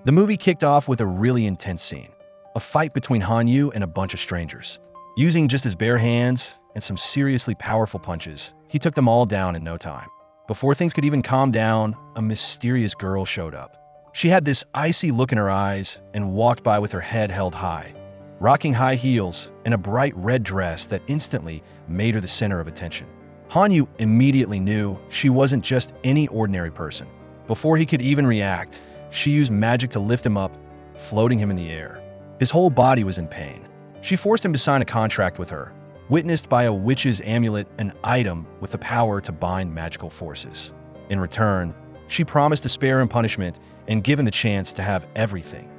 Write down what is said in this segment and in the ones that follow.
The movie kicked off with a really intense scene, a fight between Hanyu and a bunch of strangers. Using just his bare hands and some seriously powerful punches, he took them all down in no time. Before things could even calm down, a mysterious girl showed up. She had this icy look in her eyes and walked by with her head held high, rocking high heels and a bright red dress that instantly made her the center of attention. Hanyu immediately knew she wasn't just any ordinary person. Before he could even react, she used magic to lift him up, floating him in the air. His whole body was in pain. She forced him to sign a contract with her, witnessed by a witch's amulet, an item with the power to bind magical forces. In return, she promised to spare him punishment and give him the chance to have everything: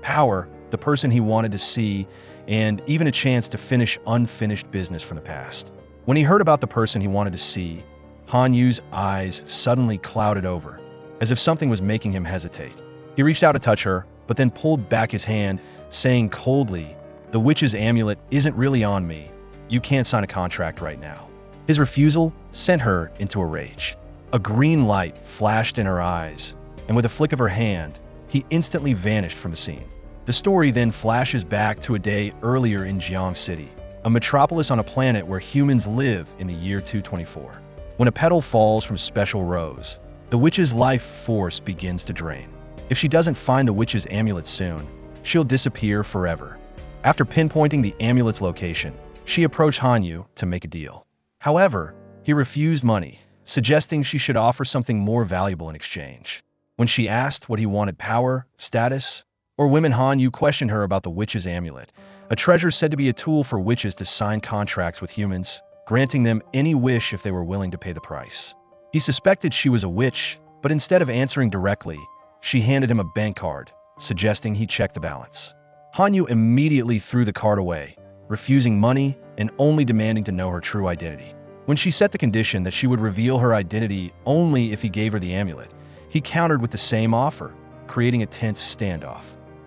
power, the person he wanted to see, and even a chance to finish unfinished business from the past. When he heard about the person he wanted to see, Hanyu's eyes suddenly clouded over, as if something was making him hesitate. He reached out to touch her, but then pulled back his hand, saying coldly, "The witch's amulet isn't really on me. You can't sign a contract right now." His refusal sent her into a rage. A green light flashed in her eyes, and with a flick of her hand, he instantly vanished from the scene. The story then flashes back to a day earlier in Jiang City, a metropolis on a planet where humans live in the year 224. When a petal falls from a special rose, the witch's life force begins to drain. If she doesn't find the witch's amulet soon, she'll disappear forever. After pinpointing the amulet's location, she approached Hanyu to make a deal. However, he refused money, suggesting she should offer something more valuable in exchange. When she asked what he wanted, power, status, or women, Hanyu questioned her about the witch's amulet, a treasure said to be a tool for witches to sign contracts with humans, granting them any wish if they were willing to pay the price. He suspected she was a witch, but instead of answering directly, she handed him a bank card, suggesting he check the balance. Hanyu immediately threw the card away, refusing money and only demanding to know her true identity. When she set the condition that she would reveal her identity only if he gave her the amulet, he countered with the same offer, creating a tense standoff.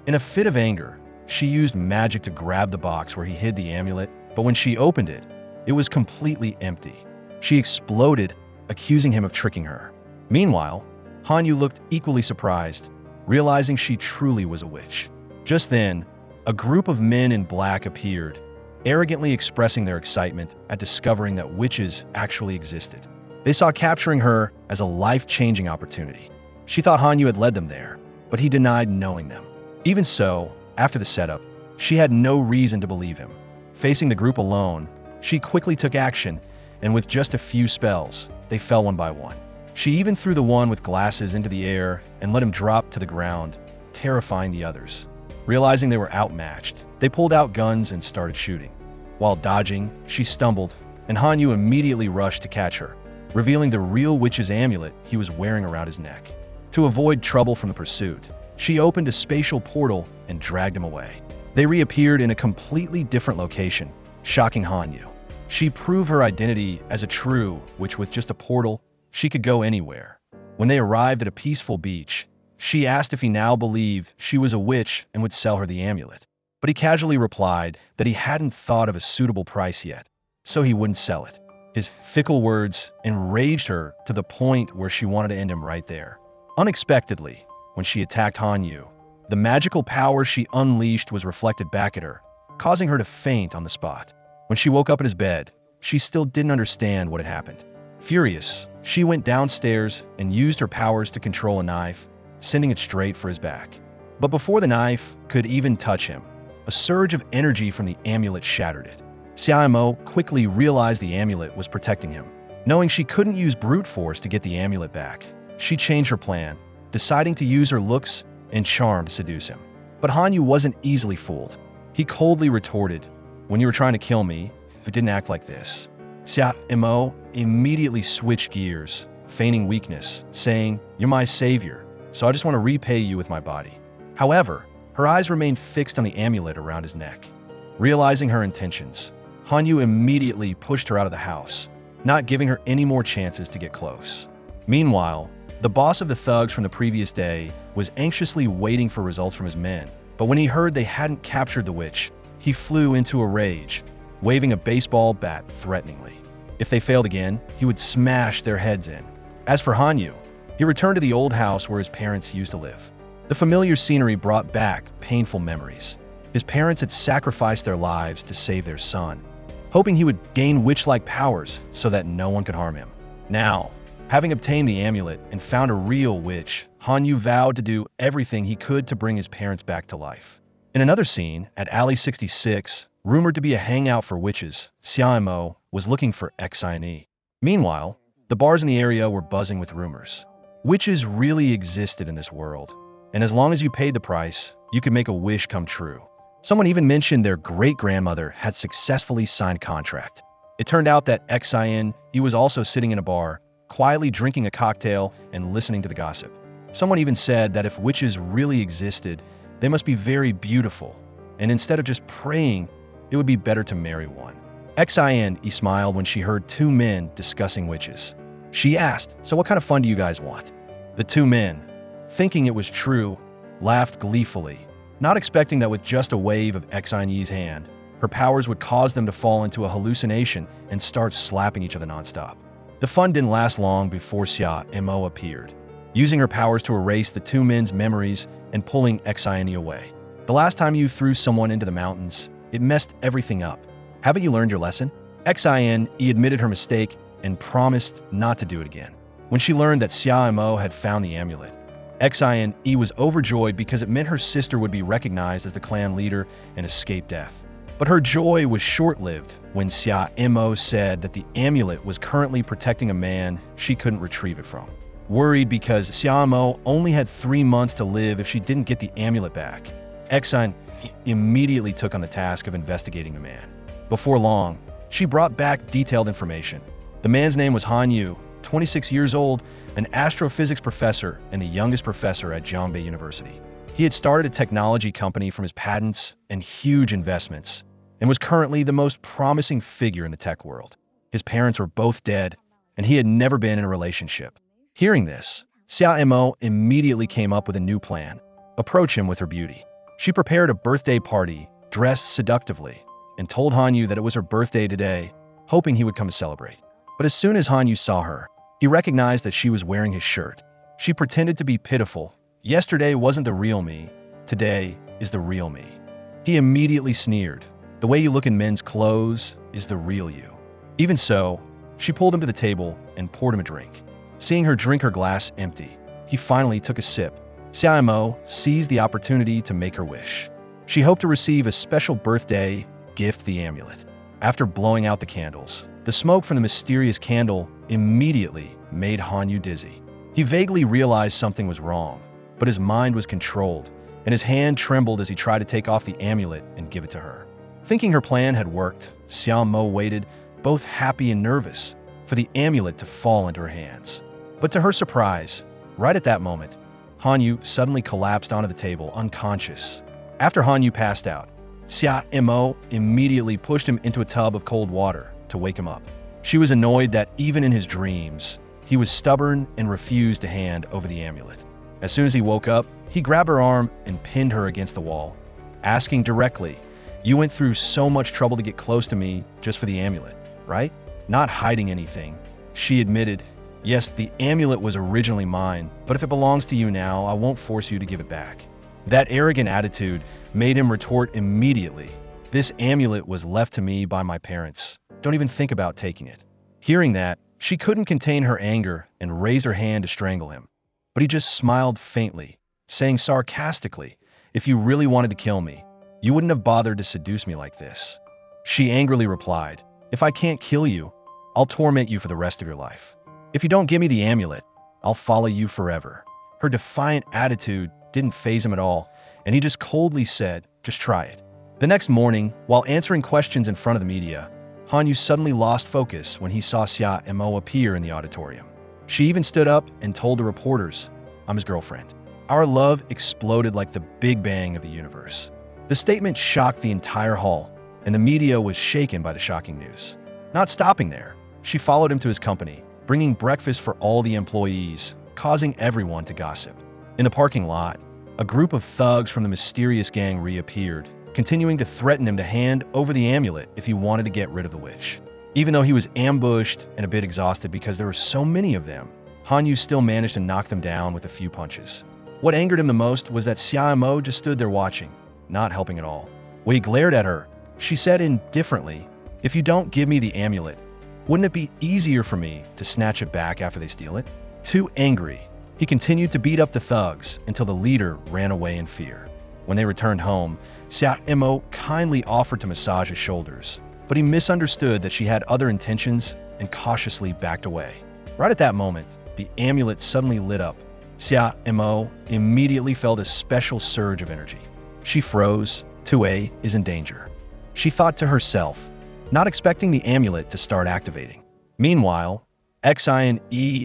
In a fit of anger, she used magic to grab the box where he hid the amulet, but when she opened it, it was completely empty. She exploded, accusing him of tricking her. Meanwhile, Hanyu looked equally surprised, realizing she truly was a witch. Just then, a group of men in black appeared, arrogantly expressing their excitement at discovering that witches actually existed. They saw capturing her as a life-changing opportunity. She thought Hanyu had led them there, but he denied knowing them. Even so, after the setup, she had no reason to believe him. Facing the group alone, she quickly took action, and with just a few spells, they fell one by one. She even threw the one with glasses into the air and let him drop to the ground, terrifying the others. Realizing they were outmatched, they pulled out guns and started shooting. While dodging, she stumbled, and Hanyu immediately rushed to catch her, revealing the real witch's amulet he was wearing around his neck. To avoid trouble from the pursuit, she opened a spatial portal and dragged him away. They reappeared in a completely different location, shocking Hanyu. She proved her identity as a true witch. With just a portal, she could go anywhere. When they arrived at a peaceful beach, she asked if he now believed she was a witch and would sell her the amulet. But he casually replied that he hadn't thought of a suitable price yet, so he wouldn't sell it. His fickle words enraged her to the point where she wanted to end him right there. Unexpectedly, when she attacked Hanyu, the magical power she unleashed was reflected back at her, causing her to faint on the spot. When she woke up in his bed, she still didn't understand what had happened. Furious, she went downstairs and used her powers to control a knife, sending it straight for his back. But before the knife could even touch him, a surge of energy from the amulet shattered it. Xiaomo quickly realized the amulet was protecting him. Knowing she couldn't use brute force to get the amulet back, she changed her plan, deciding to use her looks and charm to seduce him. But Hanyu wasn't easily fooled. He coldly retorted, "When you were trying to kill me, you didn't act like this." Xiaomo immediately switched gears, feigning weakness, saying, "You're my savior, so I just want to repay you with my body." However, her eyes remained fixed on the amulet around his neck. Realizing her intentions, Hanyu immediately pushed her out of the house, not giving her any more chances to get close. Meanwhile, the boss of the thugs from the previous day was anxiously waiting for results from his men, but when he heard they hadn't captured the witch, he flew into a rage, waving a baseball bat threateningly. If they failed again, he would smash their heads in. As for Hanyu, he returned to the old house where his parents used to live. The familiar scenery brought back painful memories. His parents had sacrificed their lives to save their son, hoping he would gain witch-like powers so that no one could harm him. Now, having obtained the amulet and found a real witch, Han Yu vowed to do everything he could to bring his parents back to life. In another scene, at Alley 66, rumored to be a hangout for witches, Xia Mo was looking for Xian. Meanwhile, the bars in the area were buzzing with rumors. Witches really existed in this world, and as long as you paid the price, you could make a wish come true. Someone even mentioned their great-grandmother had successfully signed contract. It turned out that Xian was also sitting in a bar, quietly drinking a cocktail and listening to the gossip. Someone even said that if witches really existed, they must be very beautiful, and instead of just praying, it would be better to marry one. Xian smiled when she heard two men discussing witches. She asked, "So what kind of fun do you guys want?" The two men, thinking it was true, laughed gleefully, not expecting that with just a wave of Xian's hand, her powers would cause them to fall into a hallucination and start slapping each other nonstop. The fun didn't last long before Xia Mo appeared, using her powers to erase the two men's memories and pulling Xian away. "The last time you threw someone into the mountains, it messed everything up. Haven't you learned your lesson?" Xian admitted her mistake and promised not to do it again. When she learned that Xia Mo had found the amulet, Xian was overjoyed because it meant her sister would be recognized as the clan leader and escape death. But her joy was short-lived when Xia Mo said that the amulet was currently protecting a man she couldn't retrieve it from. Worried because Xia Mo only had 3 months to live if she didn't get the amulet back, Xian immediately took on the task of investigating the man. Before long, she brought back detailed information. The man's name was Han Yu, 26 years old, an astrophysics professor and the youngest professor at Jiangbei University. He had started a technology company from his patents and huge investments, and was currently the most promising figure in the tech world. His parents were both dead, and he had never been in a relationship. Hearing this, Xia Mo immediately came up with a new plan: approach him with her beauty. She prepared a birthday party, dressed seductively, and told Han Yu that it was her birthday today, hoping he would come to celebrate. But as soon as Han Yu saw her, he recognized that she was wearing his shirt. She pretended to be pitiful. "Yesterday wasn't the real me. Today is the real me." He immediately sneered. "The way you look in men's clothes is the real you." Even so, she pulled him to the table and poured him a drink. Seeing her drink her glass empty, he finally took a sip. Xia Mo seized the opportunity to make her wish. She hoped to receive a special birthday gift, the amulet. After blowing out the candles, the smoke from the mysterious candle immediately made Han Yu dizzy. He vaguely realized something was wrong, but his mind was controlled, and his hand trembled as he tried to take off the amulet and give it to her. Thinking her plan had worked, Xia Mo waited, both happy and nervous, for the amulet to fall into her hands. But to her surprise, right at that moment, Han Yu suddenly collapsed onto the table, unconscious. After Han Yu passed out, Xia Mo immediately pushed him into a tub of cold water to wake him up. She was annoyed that even in his dreams, he was stubborn and refused to hand over the amulet. As soon as he woke up, he grabbed her arm and pinned her against the wall, asking directly, "You went through so much trouble to get close to me just for the amulet, right?" Not hiding anything, she admitted, "Yes, the amulet was originally mine, but if it belongs to you now, I won't force you to give it back." That arrogant attitude made him retort immediately, "This amulet was left to me by my parents. Don't even think about taking it." Hearing that, she couldn't contain her anger and raised her hand to strangle him. But he just smiled faintly, saying sarcastically, "If you really wanted to kill me, you wouldn't have bothered to seduce me like this." She angrily replied, "If I can't kill you, I'll torment you for the rest of your life. If you don't give me the amulet, I'll follow you forever." Her defiant attitude didn't faze him at all, and he just coldly said, "Just try it." The next morning, while answering questions in front of the media, Han Yu suddenly lost focus when he saw Xia Mo appear in the auditorium. She even stood up and told the reporters, "I'm his girlfriend." Our love exploded like the Big Bang of the universe. The statement shocked the entire hall, and the media was shaken by the shocking news. Not stopping there, she followed him to his company, bringing breakfast for all the employees, causing everyone to gossip. In the parking lot, a group of thugs from the mysterious gang reappeared, continuing to threaten him to hand over the amulet if he wanted to get rid of the witch. Even though he was ambushed and a bit exhausted because there were so many of them, Han Yu still managed to knock them down with a few punches. What angered him the most was that Xiaomo just stood there watching, not helping at all. Wei glared at her. She said indifferently, "If you don't give me the amulet, wouldn't it be easier for me to snatch it back after they steal it?" Too angry, he continued to beat up the thugs until the leader ran away in fear. When they returned home, Xiaomo kindly offered to massage his shoulders, but he misunderstood that she had other intentions and cautiously backed away. Right at that moment, the amulet suddenly lit up. Xiaomo immediately felt a special surge of energy. She froze. Tue is in danger, she thought to herself, not expecting the amulet to start activating. Meanwhile, Xian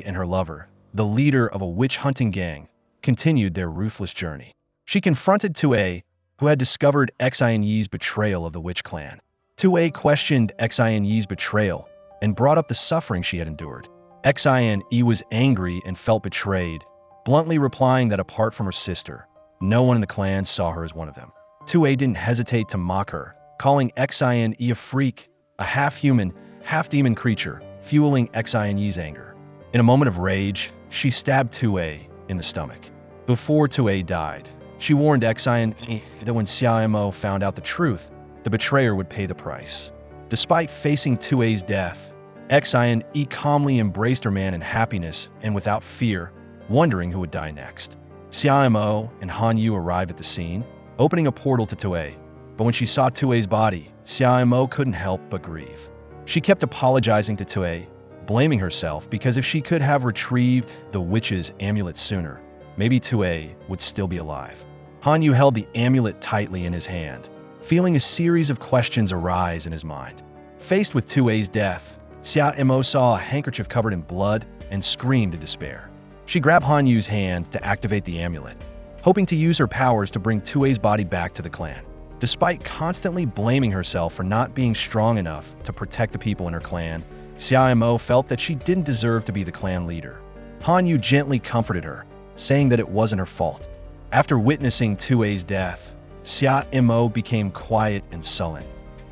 and her lover, the leader of a witch-hunting gang, continued their ruthless journey. She confronted Tue, who had discovered Xian's betrayal of the witch clan. Tue questioned Xian's betrayal and brought up the suffering she had endured. Xian was angry and felt betrayed, bluntly replying that apart from her sister, no one in the clan saw her as one of them. Tue didn't hesitate to mock her, calling Xian a freak, a half-human, half-demon creature, fueling Xian's anger. In a moment of rage, she stabbed Tue in the stomach. Before Tue died, she warned Xian that when Xiaomo found out the truth, the betrayer would pay the price. Despite facing Tue's death, Xian calmly embraced her man in happiness and without fear, wondering who would die next. Xiaomo and Han Yu arrived at the scene, opening a portal to Tue. But when she saw Tue's body, Xiaomo couldn't help but grieve. She kept apologizing to Tue, blaming herself because if she could have retrieved the witch's amulet sooner, maybe Tue would still be alive. Han Yu held the amulet tightly in his hand, feeling a series of questions arise in his mind. Faced with Tue's death, Xiaomo saw a handkerchief covered in blood and screamed in despair. She grabbed Han Yu's hand to activate the amulet, hoping to use her powers to bring Tue's body back to the clan. Despite constantly blaming herself for not being strong enough to protect the people in her clan, Xiaomo felt that she didn't deserve to be the clan leader. Han Yu gently comforted her, saying that it wasn't her fault. After witnessing Tue's death, Xiaomo became quiet and sullen,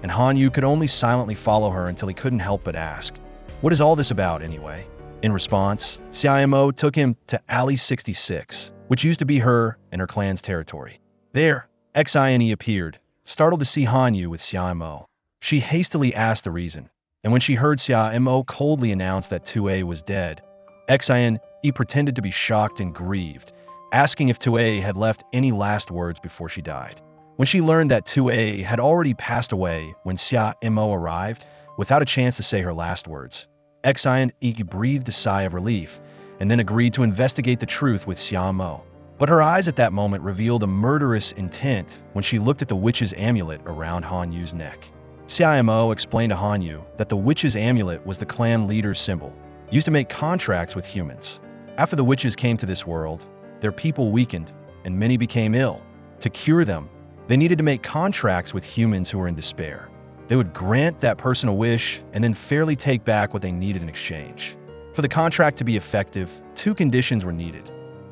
and Han Yu could only silently follow her until he couldn't help but ask, "What is all this about anyway?" In response, Xiaomo took him to Alley 66, which used to be her and her clan's territory. There, Xian appeared, startled to see Han Yu with Xiaomo. She hastily asked the reason, and when she heard Xiaomo coldly announce that Tue was dead, Xian pretended to be shocked and grieved, asking if Tue had left any last words before she died. When she learned that Tue had already passed away when Xiaomo arrived, without a chance to say her last words, Xian breathed a sigh of relief, and then agreed to investigate the truth with Xiaomo. But her eyes at that moment revealed a murderous intent when she looked at the witch's amulet around Han Yu's neck. Xiaomo explained to Han Yu that the witch's amulet was the clan leader's symbol, used to make contracts with humans. After the witches came to this world, their people weakened, and many became ill. To cure them, they needed to make contracts with humans who were in despair. They would grant that person a wish and then fairly take back what they needed in exchange. For the contract to be effective, two conditions were needed.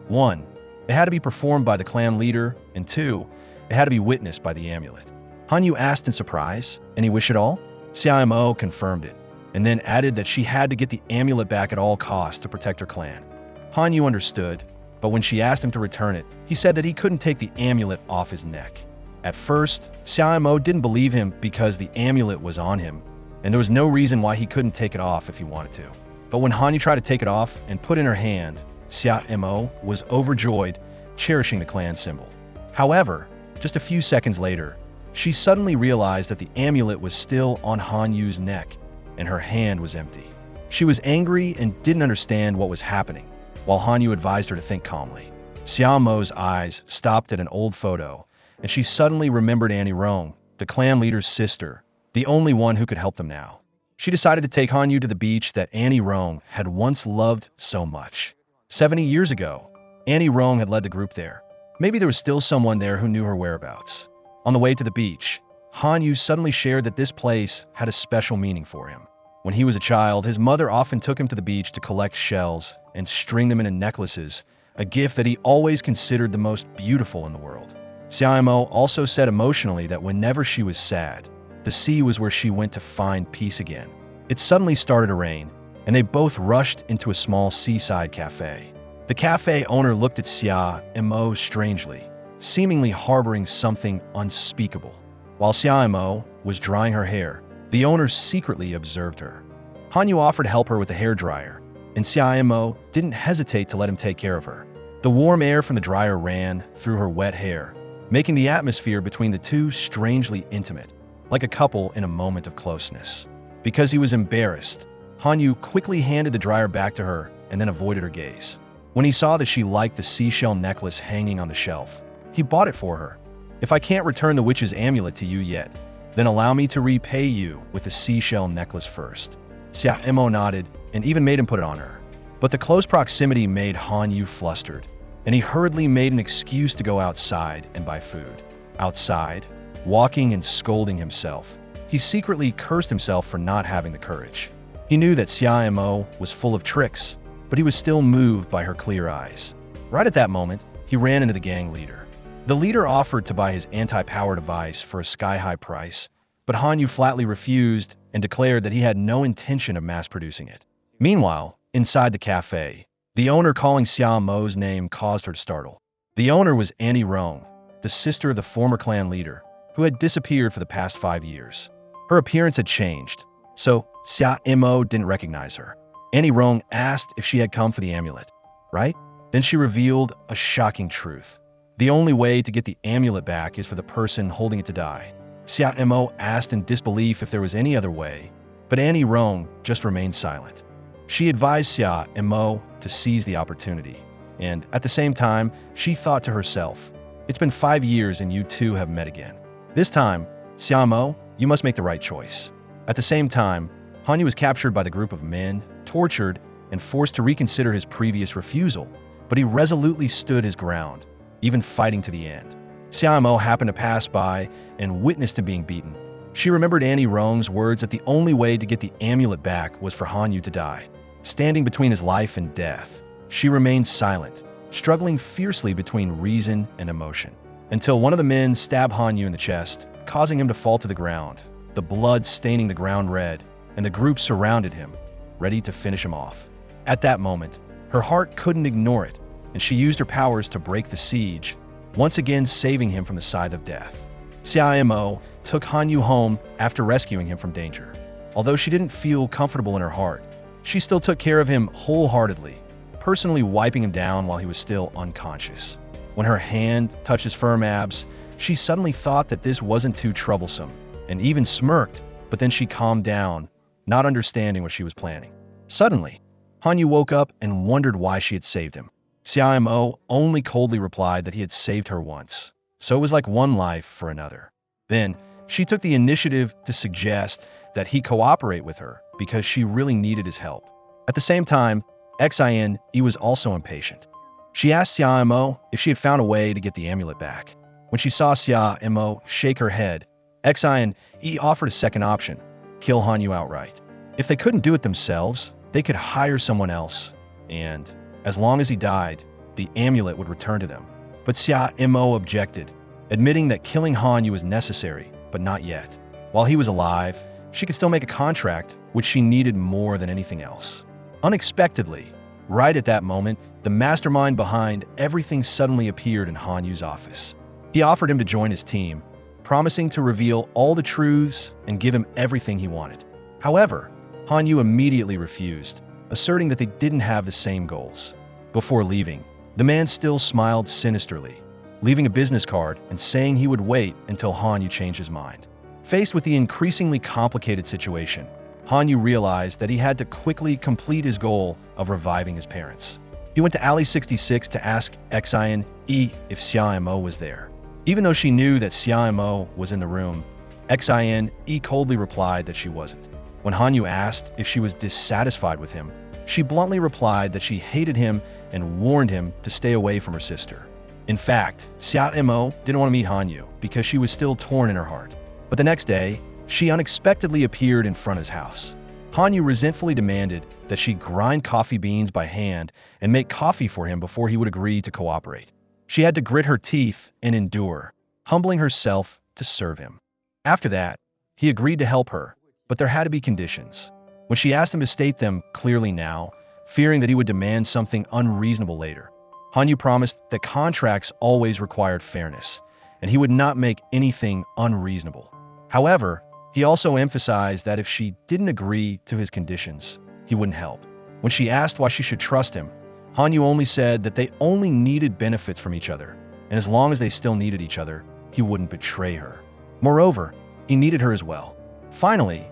1. It had to be performed by the clan leader, and 2. It had to be witnessed by the amulet. Han Yu asked in surprise, "Any wish at all?" Xiaomo confirmed it, and then added that she had to get the amulet back at all costs to protect her clan. Han Yu understood, but when she asked him to return it, he said that he couldn't take the amulet off his neck. At first, Xiaomo didn't believe him because the amulet was on him, and there was no reason why he couldn't take it off if he wanted to. But when Han Yu tried to take it off and put it in her hand, Xiaomo was overjoyed, cherishing the clan symbol. However, just a few seconds later, she suddenly realized that the amulet was still on Han Yu's neck, and her hand was empty. She was angry and didn't understand what was happening, while Han Yu advised her to think calmly. Xiaomo's eyes stopped at an old photo, and she suddenly remembered Annie Rong, the clan leader's sister, the only one who could help them now. She decided to take Han Yu to the beach that Annie Rong had once loved so much. 70 years ago, Annie Rong had led the group there. Maybe there was still someone there who knew her whereabouts. On the way to the beach, Han Yu suddenly shared that this place had a special meaning for him. When he was a child, his mother often took him to the beach to collect shells and string them into necklaces, a gift that he always considered the most beautiful in the world. Xiaomo also said emotionally that whenever she was sad, the sea was where she went to find peace again. It suddenly started to rain, and they both rushed into a small seaside cafe. The cafe owner looked at Xia and Mo strangely, seemingly harboring something unspeakable. While Xia Mo was drying her hair, the owner secretly observed her. Hanyu offered help her with the hairdryer, and Xia Mo didn't hesitate to let him take care of her. The warm air from the dryer ran through her wet hair, making the atmosphere between the two strangely intimate, like a couple in a moment of closeness. Because he was embarrassed, Hanyu quickly handed the dryer back to her and then avoided her gaze. When he saw that she liked the seashell necklace hanging on the shelf, he bought it for her. "If I can't return the witch's amulet to you yet, then allow me to repay you with the seashell necklace first." Xia Mo nodded and even made him put it on her. But the close proximity made Hanyu flustered, and he hurriedly made an excuse to go outside and buy food. Outside, walking and scolding himself, he secretly cursed himself for not having the courage. He knew that Xia Mo was full of tricks, but he was still moved by her clear eyes. Right at that moment, he ran into the gang leader. The leader offered to buy his anti-power device for a sky-high price, but Hanyu flatly refused and declared that he had no intention of mass-producing it. Meanwhile, inside the cafe, the owner calling Xia Mo's name caused her to startle. The owner was Annie Rong, the sister of the former clan leader, who had disappeared for the past 5 years. Her appearance had changed, so Xia Mo didn't recognize her. Annie Rong asked if she had come for the amulet, right? Then she revealed a shocking truth. The only way to get the amulet back is for the person holding it to die. Xia Mo asked in disbelief if there was any other way, but Annie Rong just remained silent. She advised Xia Mo to seize the opportunity, and at the same time, she thought to herself, "It's been 5 years and you two have met again. This time, Xia Mo, you must make the right choice." At the same time, Hanyu was captured by the group of men, tortured, and forced to reconsider his previous refusal, but he resolutely stood his ground, even fighting to the end. Xia Mo happened to pass by and witnessed him being beaten. She remembered Annie Rong's words that the only way to get the amulet back was for Hanyu to die. Standing between his life and death, she remained silent, struggling fiercely between reason and emotion, until one of the men stabbed Hanyu in the chest, causing him to fall to the ground, the blood staining the ground red, and the group surrounded him, ready to finish him off. At that moment, her heart couldn't ignore it, and she used her powers to break the siege, once again saving him from the scythe of death. Xia Mo took Hanyu home after rescuing him from danger. Although she didn't feel comfortable in her heart, she still took care of him wholeheartedly, personally wiping him down while he was still unconscious. When her hand touched his firm abs, she suddenly thought that this wasn't too troublesome, and even smirked, but then she calmed down, not understanding what she was planning. Suddenly, Hanyu woke up and wondered why she had saved him. Xia Mo only coldly replied that he had saved her once, so it was like one life for another. Then, she took the initiative to suggest that he cooperate with her because she really needed his help. At the same time, Xin was also impatient. She asked Xia Mo if she had found a way to get the amulet back. When she saw Xia Mo shake her head, Xin offered a second option: kill Hanyu outright. If they couldn't do it themselves, they could hire someone else, and as long as he died, the amulet would return to them. But Xia Mo objected, admitting that killing Hanyu was necessary, but not yet. While he was alive, she could still make a contract, which she needed more than anything else. Unexpectedly, right at that moment, the mastermind behind everything suddenly appeared in Hanyu's office. He offered him to join his team, promising to reveal all the truths and give him everything he wanted. However, Hanyu immediately refused, asserting that they didn't have the same goals. Before leaving, the man still smiled sinisterly, leaving a business card and saying he would wait until Hanyu changed his mind. Faced with the increasingly complicated situation, Hanyu realized that he had to quickly complete his goal of reviving his parents. He went to Alley 66 to ask Xin if Xia Mo was there. Even though she knew that Xia Mo was in the room, Xin coldly replied that she wasn't. When Hanyu asked if she was dissatisfied with him, she bluntly replied that she hated him and warned him to stay away from her sister. In fact, Xia Mo didn't want to meet Hanyu because she was still torn in her heart. But the next day, she unexpectedly appeared in front of his house. Hanyu resentfully demanded that she grind coffee beans by hand and make coffee for him before he would agree to cooperate. She had to grit her teeth and endure, humbling herself to serve him. After that, he agreed to help her, but there had to be conditions. When she asked him to state them clearly now, fearing that he would demand something unreasonable later. Hanyu promised that contracts always required fairness, and he would not make anything unreasonable. However, he also emphasized that if she didn't agree to his conditions, he wouldn't help. When she asked why she should trust him, Hanyu only said that they only needed benefits from each other, and as long as they still needed each other, he wouldn't betray her. Moreover, he needed her as well. Finally,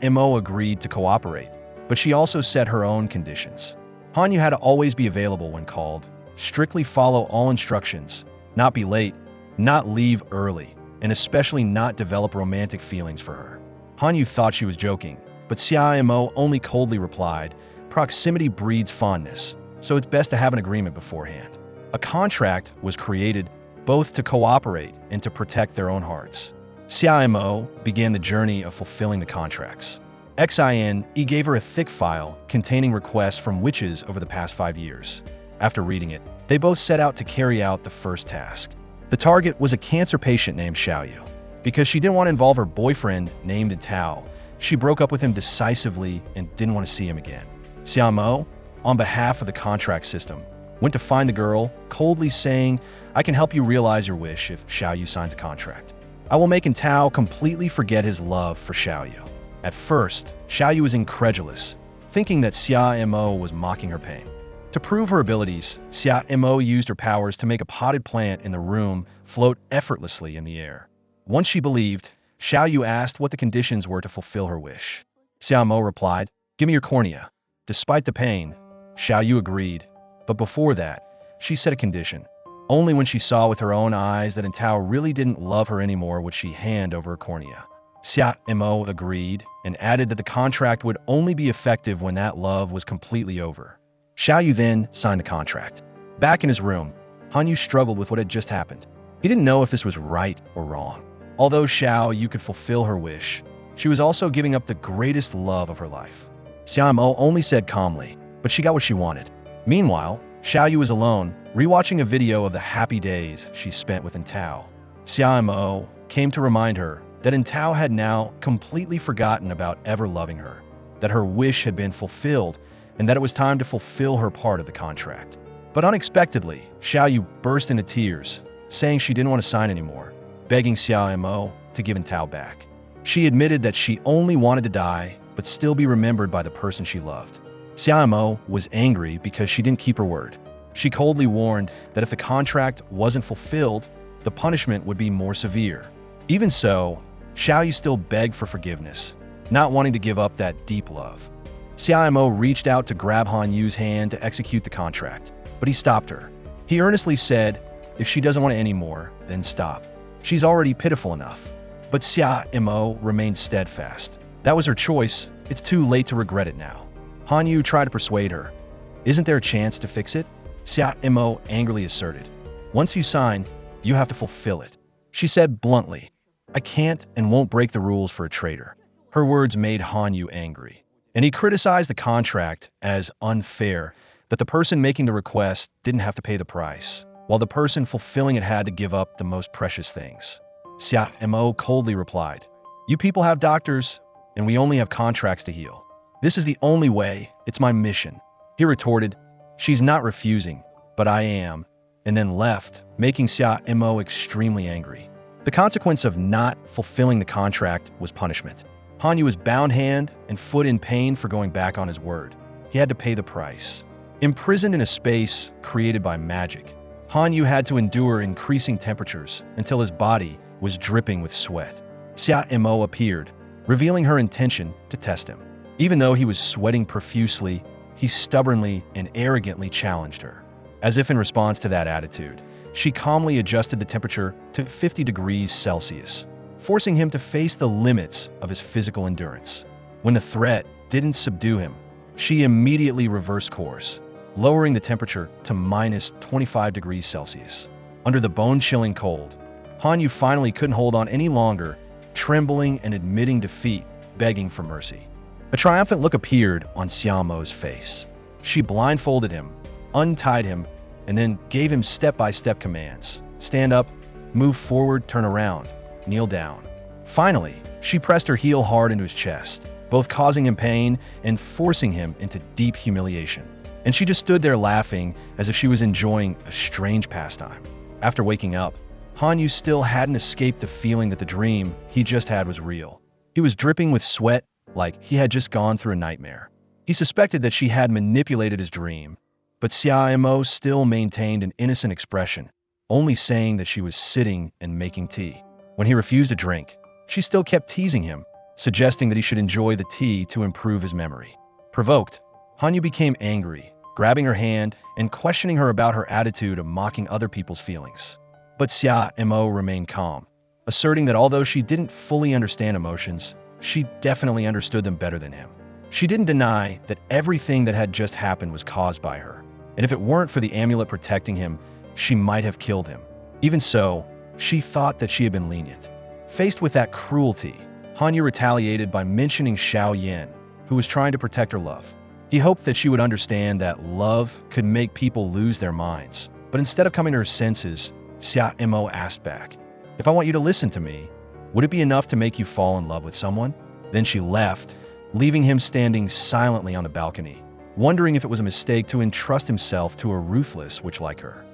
Mo agreed to cooperate, but she also set her own conditions. Hanyu had to always be available when called, strictly follow all instructions, not be late, not leave early, and especially not develop romantic feelings for her. Hanyu thought she was joking, but Mo only coldly replied, "Proximity breeds fondness, so it's best to have an agreement beforehand." A contract was created both to cooperate and to protect their own hearts. Mo began the journey of fulfilling the contracts. He gave her a thick file containing requests from witches over the past 5 years. After reading it, they both set out to carry out the first task. The target was a cancer patient named Xiaoyu. Because she didn't want to involve her boyfriend named Tao, she broke up with him decisively and didn't want to see him again. Mo, on behalf of the contract system, went to find the girl, coldly saying, "I can help you realize your wish if Xiaoyu signs a contract. I will make Tao completely forget his love for Xiaoyu." At first, Xiaoyu was incredulous, thinking that Mo was mocking her pain. To prove her abilities, Mo used her powers to make a potted plant in the room float effortlessly in the air. Once she believed, Xiaoyu asked what the conditions were to fulfill her wish. Mo replied, "Give me your cornea." Despite the pain, Xiaoyu agreed, but before that, she set a condition. Only when she saw with her own eyes that Tao really didn't love her anymore would she hand over her cornea. Mo agreed and added that the contract would only be effective when that love was completely over. Xiaoyu then signed the contract. Back in his room, Hanyu struggled with what had just happened. He didn't know if this was right or wrong. Although Xiaoyu could fulfill her wish, she was also giving up the greatest love of her life. Mo only said calmly, but she got what she wanted. Meanwhile, Xiaoyu was alone, rewatching a video of the happy days she spent with Tao. Mo came to remind her that Tao had now completely forgotten about ever loving her, that her wish had been fulfilled, and that it was time to fulfill her part of the contract. But unexpectedly, Xiaoyu burst into tears, saying she didn't want to sign anymore, begging Mo to give Tao back. She admitted that she only wanted to die, but still be remembered by the person she loved. Mo was angry because she didn't keep her word. She coldly warned that if the contract wasn't fulfilled, the punishment would be more severe. Even so, Xiaoyu still begged for forgiveness, not wanting to give up that deep love. Mo reached out to grab Hanyu's hand to execute the contract, but he stopped her. He earnestly said, if she doesn't want it anymore, then stop. She's already pitiful enough. But Mo remained steadfast. That was her choice. It's too late to regret it now. Hanyu tried to persuade her. Isn't there a chance to fix it? Mo angrily asserted. Once you sign, you have to fulfill it. She said bluntly, I can't and won't break the rules for a traitor. Her words made Hanyu angry, and he criticized the contract as unfair, that the person making the request didn't have to pay the price, while the person fulfilling it had to give up the most precious things. Mo coldly replied, you people have doctors, and we only have contracts to heal. This is the only way, it's my mission. He retorted, she's not refusing, but I am, and then left, making Mo extremely angry. The consequence of not fulfilling the contract was punishment. Hanyu was bound hand and foot in pain for going back on his word. He had to pay the price. Imprisoned in a space created by magic, Hanyu had to endure increasing temperatures until his body was dripping with sweat. Mo appeared, revealing her intention to test him. Even though he was sweating profusely, he stubbornly and arrogantly challenged her. As if in response to that attitude, she calmly adjusted the temperature to 50 degrees Celsius, forcing him to face the limits of his physical endurance. When the threat didn't subdue him, she immediately reversed course, lowering the temperature to minus 25 degrees Celsius. Under the bone-chilling cold, Hanyu finally couldn't hold on any longer, trembling and admitting defeat, begging for mercy. A triumphant look appeared on Mo's face. She blindfolded him, untied him, and then gave him step-by-step commands. Stand up, move forward, turn around, kneel down. Finally, she pressed her heel hard into his chest, both causing him pain and forcing him into deep humiliation. and she just stood there laughing as if she was enjoying a strange pastime. After waking up, Han Yu still hadn't escaped the feeling that the dream he just had was real. He was dripping with sweat like he had just gone through a nightmare. He suspected that she had manipulated his dream, but Xia Mo still maintained an innocent expression, only saying that she was sitting and making tea. When he refused a drink, she still kept teasing him, suggesting that he should enjoy the tea to improve his memory. Provoked, Han Yu became angry, grabbing her hand and questioning her about her attitude of mocking other people's feelings. But Xia Mo remained calm, asserting that although she didn't fully understand emotions, she definitely understood them better than him. She didn't deny that everything that had just happened was caused by her, and if it weren't for the amulet protecting him, she might have killed him. Even so, she thought that she had been lenient. Faced with that cruelty, Han Yu retaliated by mentioning Xiao Yan, who was trying to protect her love. He hoped that she would understand that love could make people lose their minds, but instead of coming to her senses, Xia Mo asked back, "If I want you to listen to me, would it be enough to make you fall in love with someone?" Then she left, leaving him standing silently on the balcony, wondering if it was a mistake to entrust himself to a ruthless witch like her.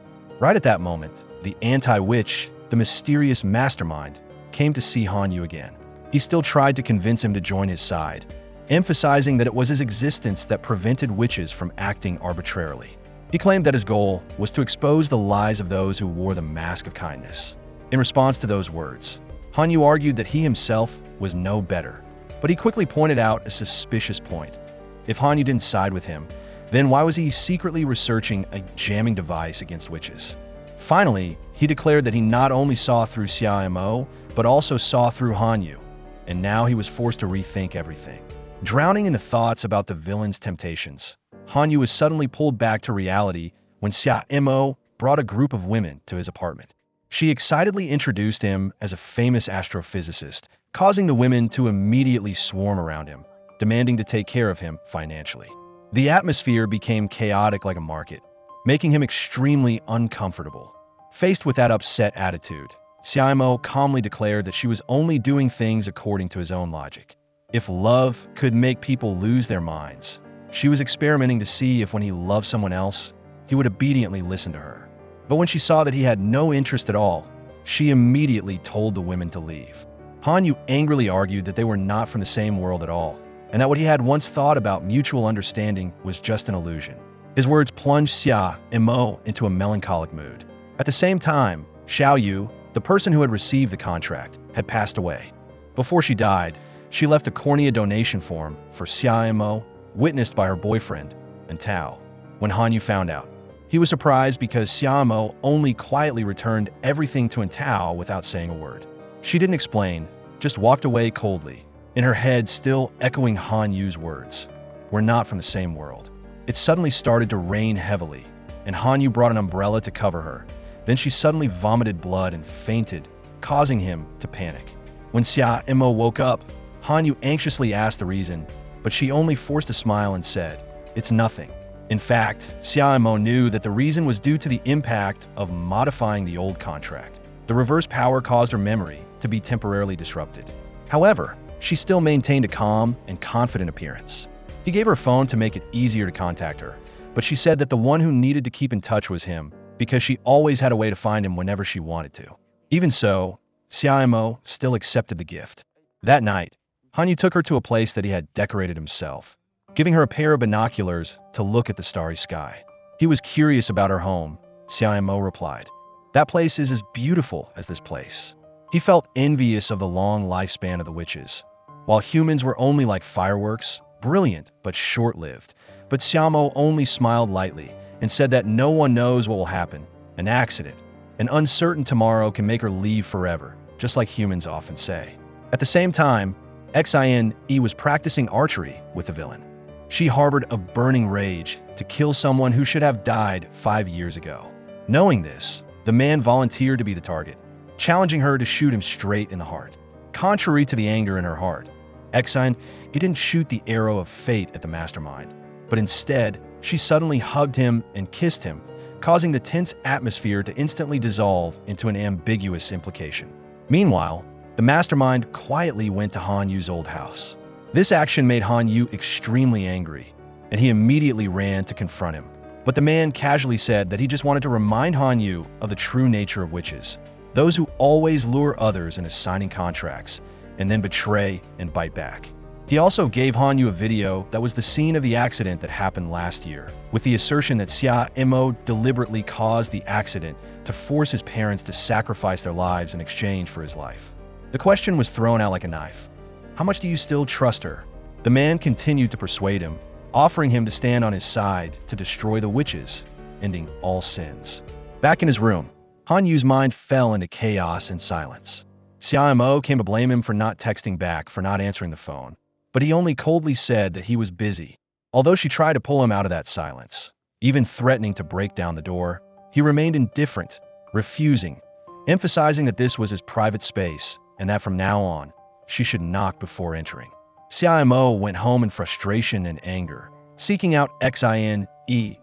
Right at that moment, the anti-witch, the mysterious mastermind, came to see Han Yu again. He still tried to convince him to join his side, emphasizing that it was his existence that prevented witches from acting arbitrarily. He claimed that his goal was to expose the lies of those who wore the mask of kindness. In response to those words, Han Yu argued that he himself was no better, but he quickly pointed out a suspicious point. If Han Yu didn't side with him, then why was he secretly researching a jamming device against witches? Finally, he declared that he not only saw through Xia Mo, but also saw through Han Yu, and now he was forced to rethink everything. Drowning in the thoughts about the villain's temptations, Han Yu was suddenly pulled back to reality when Xia Mo brought a group of women to his apartment. She excitedly introduced him as a famous astrophysicist, causing the women to immediately swarm around him, demanding to take care of him financially. The atmosphere became chaotic like a market, making him extremely uncomfortable. Faced with that upset attitude, Xia Mo calmly declared that she was only doing things according to his own logic. If love could make people lose their minds, she was experimenting to see if when he loved someone else, he would obediently listen to her. But when she saw that he had no interest at all, she immediately told the women to leave. Han Yu angrily argued that they were not from the same world at all, and that what he had once thought about mutual understanding was just an illusion. His words plunged Xia Mo into a melancholic mood. At the same time, Xiao Yu, the person who had received the contract, had passed away. Before she died, she left a cornea donation form for Xia Mo, witnessed by her boyfriend and Tao. When Han Yu found out, he was surprised because Xia Mo only quietly returned everything to Tao without saying a word. She didn't explain, just walked away coldly, in her head still echoing Han Yu's words. "We're not from the same world." It suddenly started to rain heavily, and Han Yu brought an umbrella to cover her. Then she suddenly vomited blood and fainted, causing him to panic. When Xia Mo woke up, Han Yu anxiously asked the reason, but she only forced a smile and said, "It's nothing." In fact, Xia Mo knew that the reason was due to the impact of modifying the old contract. The reverse power caused her memory to be temporarily disrupted. However, she still maintained a calm and confident appearance. He gave her a phone to make it easier to contact her, but she said that the one who needed to keep in touch was him, because she always had a way to find him whenever she wanted to. Even so, Xia Mo still accepted the gift. That night, Han Yu took her to a place that he had decorated himself, giving her a pair of binoculars to look at the starry sky. He was curious about her home. Xia Mo replied, "That place is as beautiful as this place." He felt envious of the long lifespan of the witches. While humans were only like fireworks, brilliant but short-lived, but Xia Mo only smiled lightly and said that no one knows what will happen. An accident, an uncertain tomorrow can make her leave forever, just like humans often say. At the same time, Xin was practicing archery with the villain. She harbored a burning rage to kill someone who should have died 5 years ago. Knowing this, the man volunteered to be the target, challenging her to shoot him straight in the heart. Contrary to the anger in her heart, Xin didn't shoot the arrow of fate at the mastermind, but instead, she suddenly hugged him and kissed him, causing the tense atmosphere to instantly dissolve into an ambiguous implication. Meanwhile, the mastermind quietly went to Han Yu's old house. This action made Han Yu extremely angry, and he immediately ran to confront him. But the man casually said that he just wanted to remind Han Yu of the true nature of witches, those who always lure others into signing contracts and then betray and bite back. He also gave Han Yu a video that was the scene of the accident that happened last year, with the assertion that Xia Mo deliberately caused the accident to force his parents to sacrifice their lives in exchange for his life. The question was thrown out like a knife. How much do you still trust her? The man continued to persuade him, offering him to stand on his side to destroy the witches, ending all sins. Back in his room, Han Yu's mind fell into chaos and silence. Xia Mo came to blame him for not texting back, for not answering the phone, but he only coldly said that he was busy. Although she tried to pull him out of that silence, even threatening to break down the door, he remained indifferent, refusing, emphasizing that this was his private space and that from now on, she should knock before entering. Xia Mo went home in frustration and anger, seeking out Xin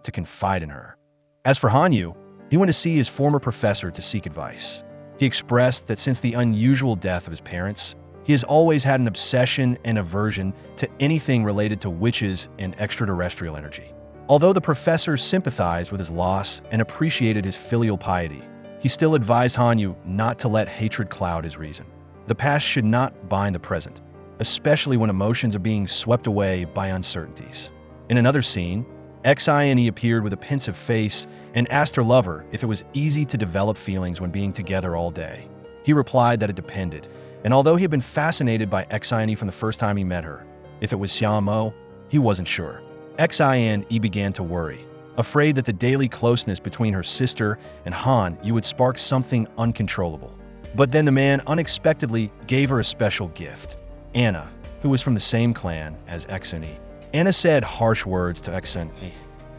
to confide in her. As for Han Yu, he went to see his former professor to seek advice. He expressed that since the unusual death of his parents, he has always had an obsession and aversion to anything related to witches and extraterrestrial energy. Although the professor sympathized with his loss and appreciated his filial piety, he still advised Han Yu not to let hatred cloud his reason. The past should not bind the present, especially when emotions are being swept away by uncertainties. In another scene, Xin appeared with a pensive face and asked her lover if it was easy to develop feelings when being together all day. He replied that it depended, and although he had been fascinated by Xin from the first time he met her, if it was Xia Mo, he wasn't sure. Xin began to worry, afraid that the daily closeness between her sister and Han Yu would spark something uncontrollable. But then the man unexpectedly gave her a special gift. Anna, who was from the same clan as Xin. Anna said harsh words to Xin,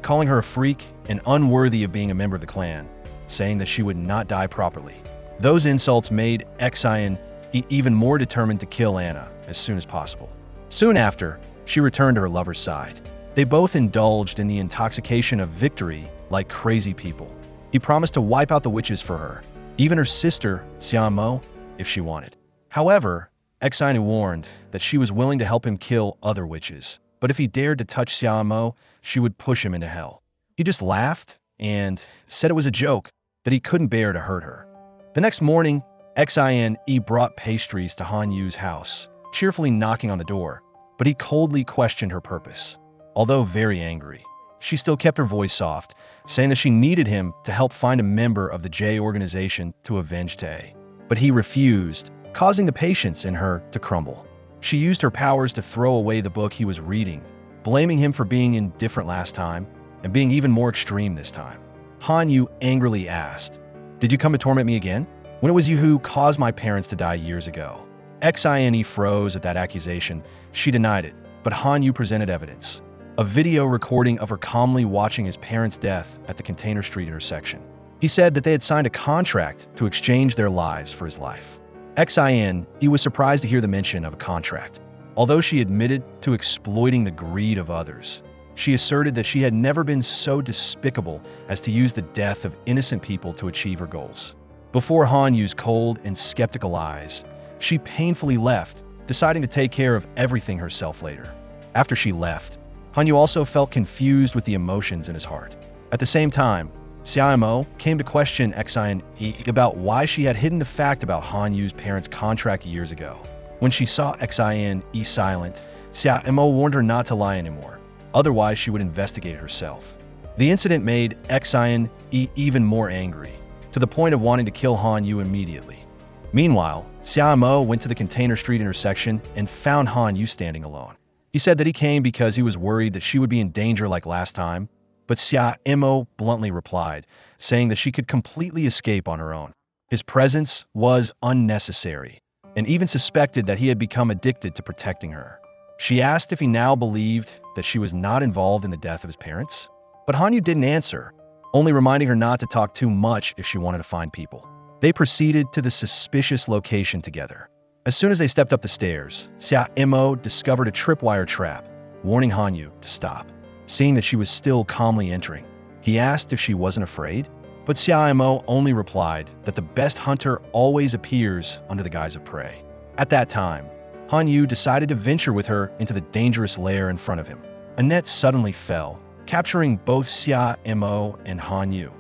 calling her a freak and unworthy of being a member of the clan, saying that she would not die properly. Those insults made Xin even more determined to kill Anna as soon as possible. Soon after, she returned to her lover's side. They both indulged in the intoxication of victory like crazy people. He promised to wipe out the witches for her, even her sister, Xia Mo, if she wanted. However, Xin warned that she was willing to help him kill other witches, but if he dared to touch Xia Mo, she would push him into hell. He just laughed and said it was a joke, that he couldn't bear to hurt her. The next morning, Xin brought pastries to Han Yu's house, cheerfully knocking on the door, but he coldly questioned her purpose. Although very angry, she still kept her voice soft, saying that she needed him to help find a member of the J organization to avenge Tae. But he refused, causing the patience in her to crumble. She used her powers to throw away the book he was reading, blaming him for being indifferent last time and being even more extreme this time. Han Yu angrily asked, "Did you come to torment me again? When it was you who caused my parents to die years ago?" Xin froze at that accusation. She denied it, but Han Yu presented evidence. A video recording of her calmly watching his parents' death at the Container Street intersection. He said that they had signed a contract to exchange their lives for his life. Xin was surprised to hear the mention of a contract. Although she admitted to exploiting the greed of others, she asserted that she had never been so despicable as to use the death of innocent people to achieve her goals. Before Han Yu's cold and skeptical eyes, she painfully left, deciding to take care of everything herself later. After she left, Han Yu also felt confused with the emotions in his heart. At the same time, Xia Mo came to question Xin about why she had hidden the fact about Han Yu's parents' contract years ago. When she saw Xin silent, Xia Mo warned her not to lie anymore, otherwise she would investigate herself. The incident made Xin even more angry, to the point of wanting to kill Han Yu immediately. Meanwhile, Xia Mo went to the Container Street intersection and found Han Yu standing alone. He said that he came because he was worried that she would be in danger like last time, but Xia Mo bluntly replied, saying that she could completely escape on her own. His presence was unnecessary, and even suspected that he had become addicted to protecting her. She asked if he now believed that she was not involved in the death of his parents, but Han Yu didn't answer, only reminding her not to talk too much if she wanted to find people. They proceeded to the suspicious location together. As soon as they stepped up the stairs, Xia Mo discovered a tripwire trap, warning Han Yu to stop. Seeing that she was still calmly entering, he asked if she wasn't afraid, but Xia Mo only replied that the best hunter always appears under the guise of prey. At that time, Han Yu decided to venture with her into the dangerous lair in front of him. a net suddenly fell, capturing both Xia Mo and Han Yu,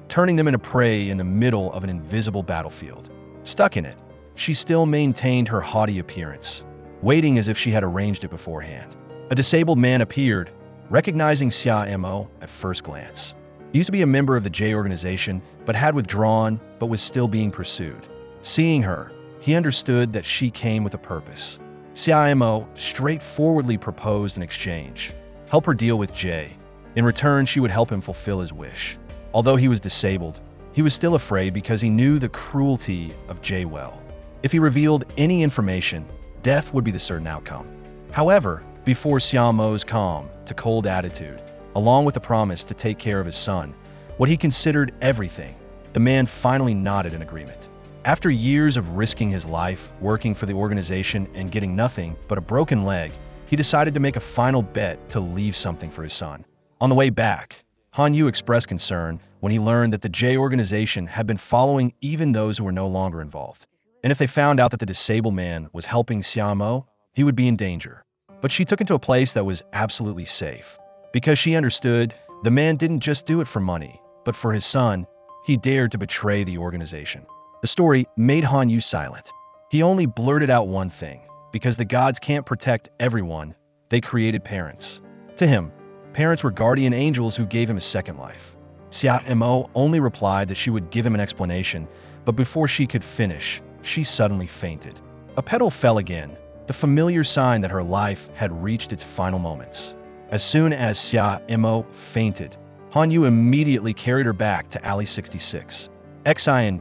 turning them into prey in the middle of an invisible battlefield. Stuck in it, she still maintained her haughty appearance, waiting as if she had arranged it beforehand. A disabled man appeared, recognizing Xia Mo at first glance. He used to be a member of the J organization, but had withdrawn, but was still being pursued. Seeing her, he understood that she came with a purpose. Xia Mo straightforwardly proposed an exchange. Help her deal with Jay. In return, she would help him fulfill his wish. Although he was disabled, he was still afraid because he knew the cruelty of Jay well. If he revealed any information, death would be the certain outcome. However, before Xia Mo's calm to cold attitude, along with the promise to take care of his son, what he considered everything, the man finally nodded in agreement. After years of risking his life, working for the organization and getting nothing but a broken leg, he decided to make a final bet to leave something for his son. On the way back, Han Yu expressed concern when he learned that the J organization had been following even those who were no longer involved. And if they found out that the disabled man was helping Xia Mo, he would be in danger. But she took him to a place that was absolutely safe. Because she understood the man didn't just do it for money, but for his son, he dared to betray the organization. The story made Han Yu silent. He only blurted out one thing: because the gods can't protect everyone, they created parents. To him, parents were guardian angels who gave him a second life. Xia Mo only replied that she would give him an explanation, but before she could finish, she suddenly fainted. A petal fell again, the familiar sign that her life had reached its final moments. As soon as Xia Mo fainted, Han Yu immediately carried her back to Alley 66. Xian,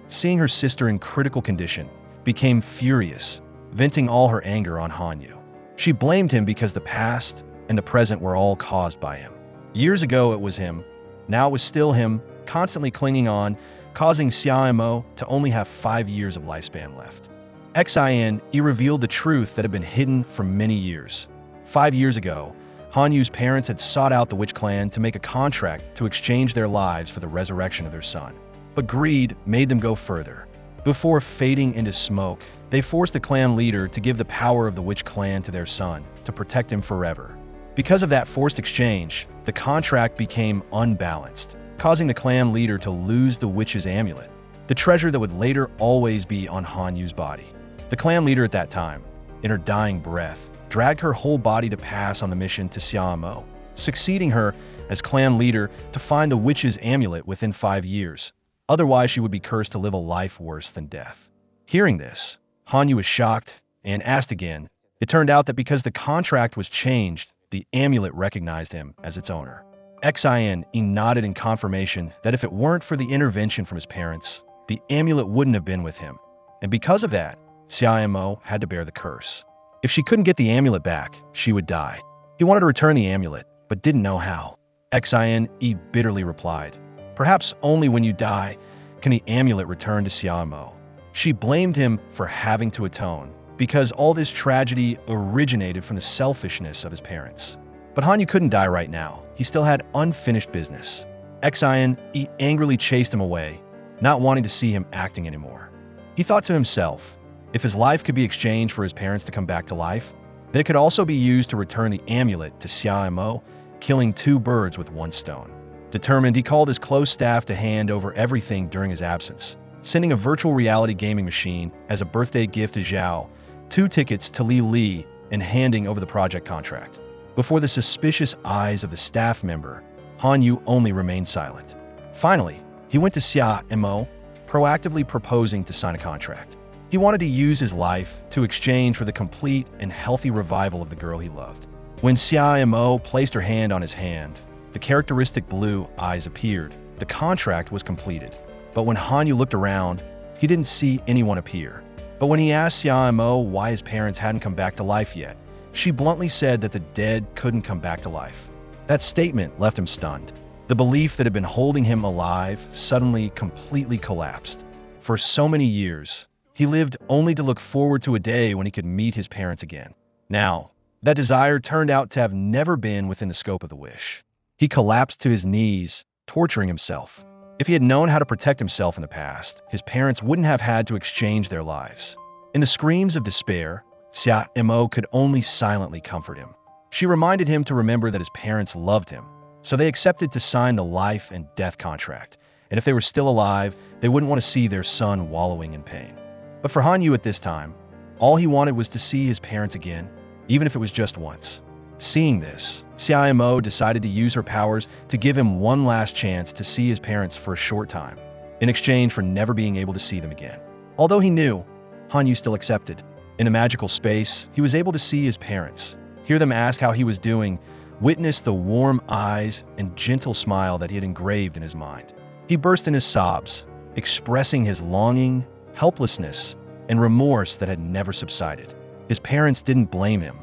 seeing her sister in critical condition, became furious, venting all her anger on Han Yu. She blamed him because the past and the present were all caused by him. Years ago it was him, now it was still him, constantly clinging on, causing Xia Mo to only have 5 years of lifespan left. Xian revealed the truth that had been hidden for many years. 5 years ago, Han Yu's parents had sought out the Witch Clan to make a contract to exchange their lives for the resurrection of their son. But greed made them go further. Before fading into smoke, they forced the clan leader to give the power of the Witch Clan to their son, to protect him forever. Because of that forced exchange, the contract became unbalanced, causing the clan leader to lose the witch's amulet, the treasure that would later always be on Han Yu's body. The clan leader at that time, in her dying breath, dragged her whole body to pass on the mission to Xia Mo, succeeding her as clan leader to find the witch's amulet within 5 years. Otherwise, she would be cursed to live a life worse than death. Hearing this, Han Yu was shocked and asked again. It turned out that because the contract was changed, the amulet recognized him as its owner. Xian nodded in confirmation that if it weren't for the intervention from his parents, the amulet wouldn't have been with him. And because of that, Xia Mo had to bear the curse. If she couldn't get the amulet back, she would die. He wanted to return the amulet, but didn't know how. Xian bitterly replied, "Perhaps only when you die can the amulet return to Xia Mo." She blamed him for having to atone, because all this tragedy originated from the selfishness of his parents. But Han Yu couldn't die right now. He still had unfinished business. Xian angrily chased him away, not wanting to see him acting anymore. He thought to himself, if his life could be exchanged for his parents to come back to life, then it could also be used to return the amulet to Xia Mo, killing 2 birds with 1 stone. Determined, he called his close staff to hand over everything during his absence, sending a virtual reality gaming machine as a birthday gift to Zhao, 2 tickets to Li, and handing over the project contract. Before the suspicious eyes of the staff member, Han Yu only remained silent. Finally, he went to Xia Mo, proactively proposing to sign a contract. He wanted to use his life to exchange for the complete and healthy revival of the girl he loved. When Xia Mo placed her hand on his hand, the characteristic blue eyes appeared. The contract was completed. But when Han Yu looked around, he didn't see anyone appear. But when he asked Xia Mo why his parents hadn't come back to life yet, she bluntly said that the dead couldn't come back to life. That statement left him stunned. The belief that had been holding him alive suddenly completely collapsed. For so many years, he lived only to look forward to a day when he could meet his parents again. Now, that desire turned out to have never been within the scope of the wish. He collapsed to his knees, torturing himself. If he had known how to protect himself in the past, his parents wouldn't have had to exchange their lives. In the screams of despair, Xia Mo could only silently comfort him. She reminded him to remember that his parents loved him, so they accepted to sign the life and death contract, and if they were still alive, they wouldn't want to see their son wallowing in pain. But for Han Yu at this time, all he wanted was to see his parents again, even if it was just once. Seeing this, Xia Mo decided to use her powers to give him one last chance to see his parents for a short time, in exchange for never being able to see them again. Although he knew, Han Yu still accepted. In a magical space, he was able to see his parents, hear them ask how he was doing, witness the warm eyes and gentle smile that he had engraved in his mind. He burst into sobs, expressing his longing, helplessness, and remorse that had never subsided. His parents didn't blame him,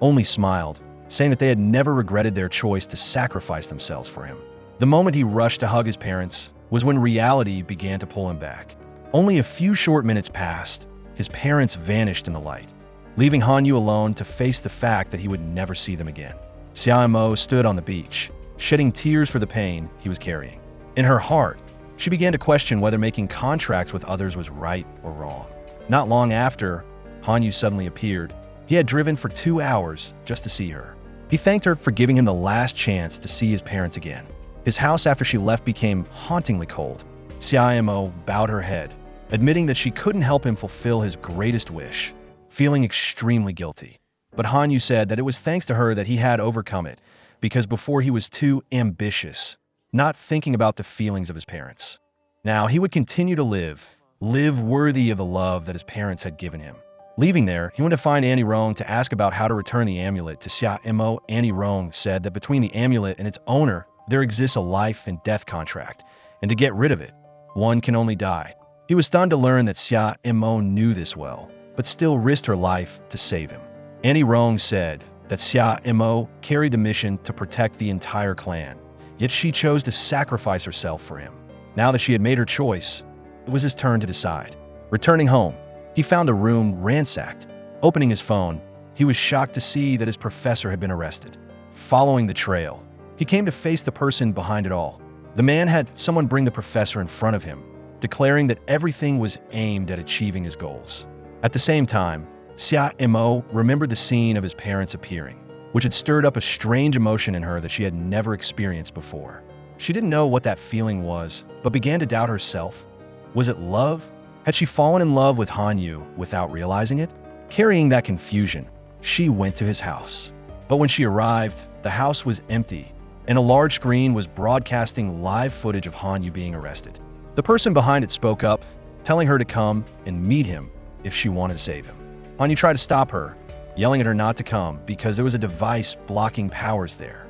only smiled, saying that they had never regretted their choice to sacrifice themselves for him. The moment he rushed to hug his parents was when reality began to pull him back. Only a few short minutes passed, his parents vanished in the light, leaving Han Yu alone to face the fact that he would never see them again. Xia Mo stood on the beach, shedding tears for the pain he was carrying. In her heart, she began to question whether making contracts with others was right or wrong. Not long after, Han Yu suddenly appeared. He had driven for 2 hours just to see her. He thanked her for giving him the last chance to see his parents again. His house after she left became hauntingly cold. Xia Mo bowed her head, admitting that she couldn't help him fulfill his greatest wish, feeling extremely guilty. But Han Yu said that it was thanks to her that he had overcome it, because before he was too ambitious, not thinking about the feelings of his parents. Now he would continue to live worthy of the love that his parents had given him. Leaving there, he went to find Annie Rong to ask about how to return the amulet to Xia Mo. Annie Rong said that between the amulet and its owner, there exists a life and death contract, and to get rid of it, one can only die. He was stunned to learn that Xia Mo knew this well, but still risked her life to save him. Annie Rong said that Xia Mo carried the mission to protect the entire clan, yet she chose to sacrifice herself for him. Now that she had made her choice, it was his turn to decide. Returning home, he found a room ransacked. Opening his phone, he was shocked to see that his professor had been arrested. Following the trail, he came to face the person behind it all. The man had someone bring the professor in front of him, declaring that everything was aimed at achieving his goals. At the same time, Xia Mo remembered the scene of his parents appearing, which had stirred up a strange emotion in her that she had never experienced before. She didn't know what that feeling was, but began to doubt herself. Was it love? Had she fallen in love with Han Yu without realizing it? Carrying that confusion, she went to his house. But when she arrived, the house was empty, and a large screen was broadcasting live footage of Han Yu being arrested. The person behind it spoke up, telling her to come and meet him if she wanted to save him. Han Yu tried to stop her, yelling at her not to come because there was a device blocking powers there.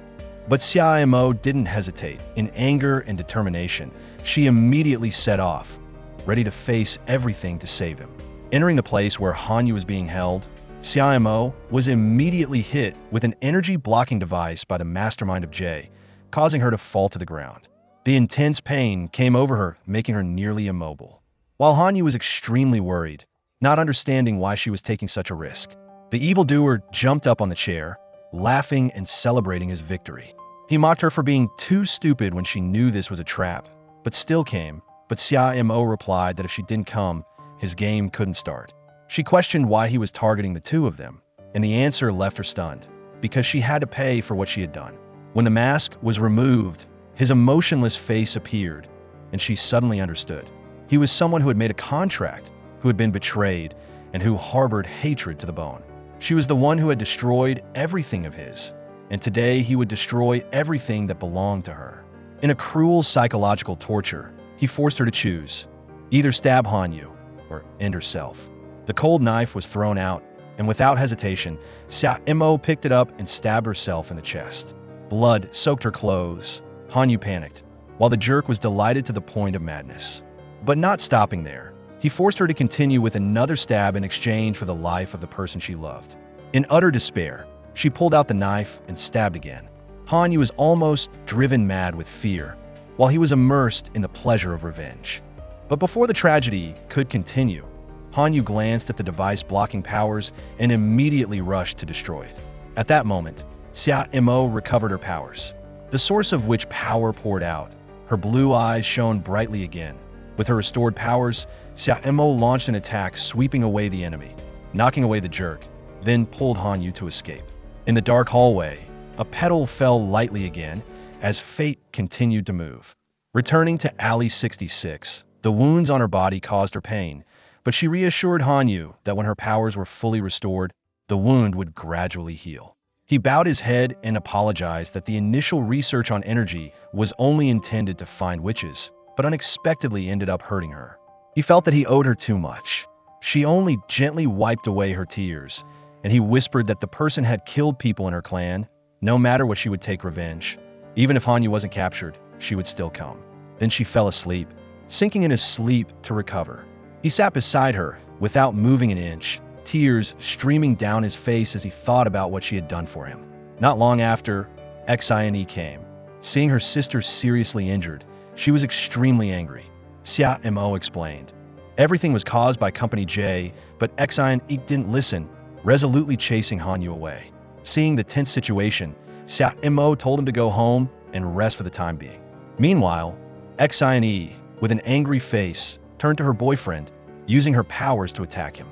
But Xia Mo didn't hesitate. In anger and determination, she immediately set off, ready to face everything to save him. Entering the place where Han Yu was being held, Xia Mo was immediately hit with an energy-blocking device by the mastermind of Jay, causing her to fall to the ground. The intense pain came over her, making her nearly immobile. While Han Yu was extremely worried, not understanding why she was taking such a risk, the evildoer jumped up on the chair, laughing and celebrating his victory. He mocked her for being too stupid when she knew this was a trap, but still came. But Xia Mo replied that if she didn't come, his game couldn't start. She questioned why he was targeting the two of them, and the answer left her stunned, because she had to pay for what she had done. When the mask was removed, his emotionless face appeared, and she suddenly understood. He was someone who had made a contract, who had been betrayed, and who harbored hatred to the bone. She was the one who had destroyed everything of his, and today he would destroy everything that belonged to her. In a cruel psychological torture, he forced her to choose, either stab Han Yu or end herself. The cold knife was thrown out, and without hesitation, Xia Mo picked it up and stabbed herself in the chest. Blood soaked her clothes. Han Yu panicked, while the jerk was delighted to the point of madness. But not stopping there, he forced her to continue with another stab in exchange for the life of the person she loved. In utter despair, she pulled out the knife and stabbed again. Han Yu was almost driven mad with fear, while he was immersed in the pleasure of revenge. But before the tragedy could continue, Han Yu glanced at the device blocking powers and immediately rushed to destroy it. At that moment, Xia Mo recovered her powers, the source of which power poured out. Her blue eyes shone brightly again. With her restored powers, Xia Mo launched an attack, sweeping away the enemy, knocking away the jerk, then pulled Han Yu to escape. In the dark hallway, a petal fell lightly again as fate continued to move. Returning to Alley 66, the wounds on her body caused her pain, but she reassured Hanyu that when her powers were fully restored, the wound would gradually heal. He bowed his head and apologized that the initial research on energy was only intended to find witches, but unexpectedly ended up hurting her. He felt that he owed her too much. She only gently wiped away her tears, and he whispered that the person had killed people in her clan. No matter what, she would take revenge. Even if Hanyu wasn't captured, she would still come. Then she fell asleep, sinking in his sleep to recover. He sat beside her, without moving an inch, tears streaming down his face as he thought about what she had done for him. Not long after, Xine came. Seeing her sister seriously injured, she was extremely angry. Xia Mo explained. Everything was caused by Company J, but Xine didn't listen, resolutely chasing Hanyu away. Seeing the tense situation, Xia Mo told him to go home and rest for the time being. Meanwhile, Xine, with an angry face, turned to her boyfriend, using her powers to attack him.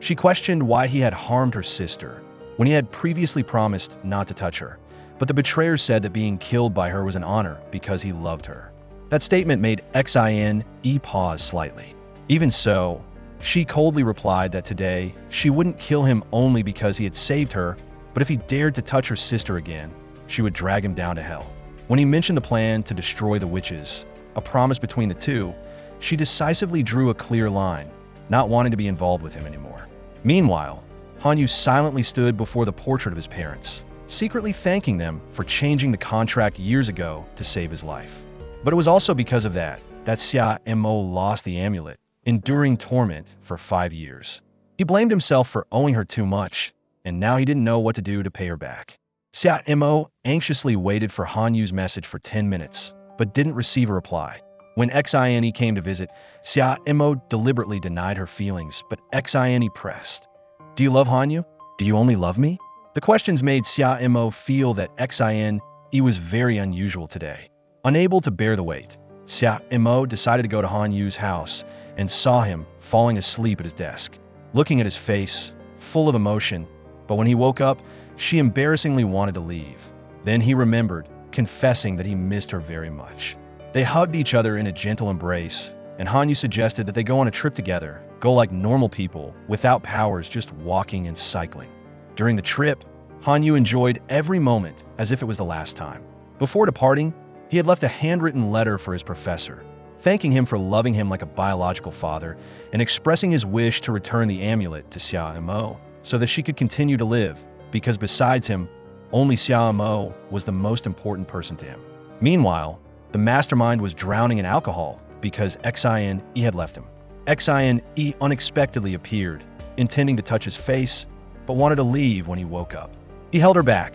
She questioned why he had harmed her sister, when he had previously promised not to touch her, but the betrayer said that being killed by her was an honor because he loved her. That statement made Xine pause slightly. Even so, she coldly replied that today she wouldn't kill him only because he had saved her, but if he dared to touch her sister again, she would drag him down to hell. When he mentioned the plan to destroy the witches, a promise between the two, she decisively drew a clear line, not wanting to be involved with him anymore. Meanwhile, Hanyu silently stood before the portrait of his parents, secretly thanking them for changing the contract years ago to save his life. But it was also because of that Xia Mo lost the amulet, enduring torment for 5 years. He blamed himself for owing her too much, and now he didn't know what to do to pay her back. Xia Mo anxiously waited for Hanyu's message for 10 minutes, but didn't receive a reply. When Xine came to visit, Xia Mo deliberately denied her feelings, but Xine pressed. Do you love Hanyu? Do you only love me? The questions made Xia Mo feel that Xine was very unusual today. Unable to bear the weight, Xia Mo decided to go to Hanyu's house and saw him falling asleep at his desk. Looking at his face, full of emotion, but when he woke up, she embarrassingly wanted to leave. Then he remembered, confessing that he missed her very much. They hugged each other in a gentle embrace, and Hanyu suggested that they go on a trip together, go like normal people, without powers, just walking and cycling. During the trip, Hanyu enjoyed every moment as if it was the last time. Before departing, he had left a handwritten letter for his professor, thanking him for loving him like a biological father and expressing his wish to return the amulet to Xia Mo so that she could continue to live, because besides him, only Xia Mo was the most important person to him. Meanwhile, the mastermind was drowning in alcohol because Xine had left him. Xine unexpectedly appeared, intending to touch his face, but wanted to leave when he woke up. He held her back,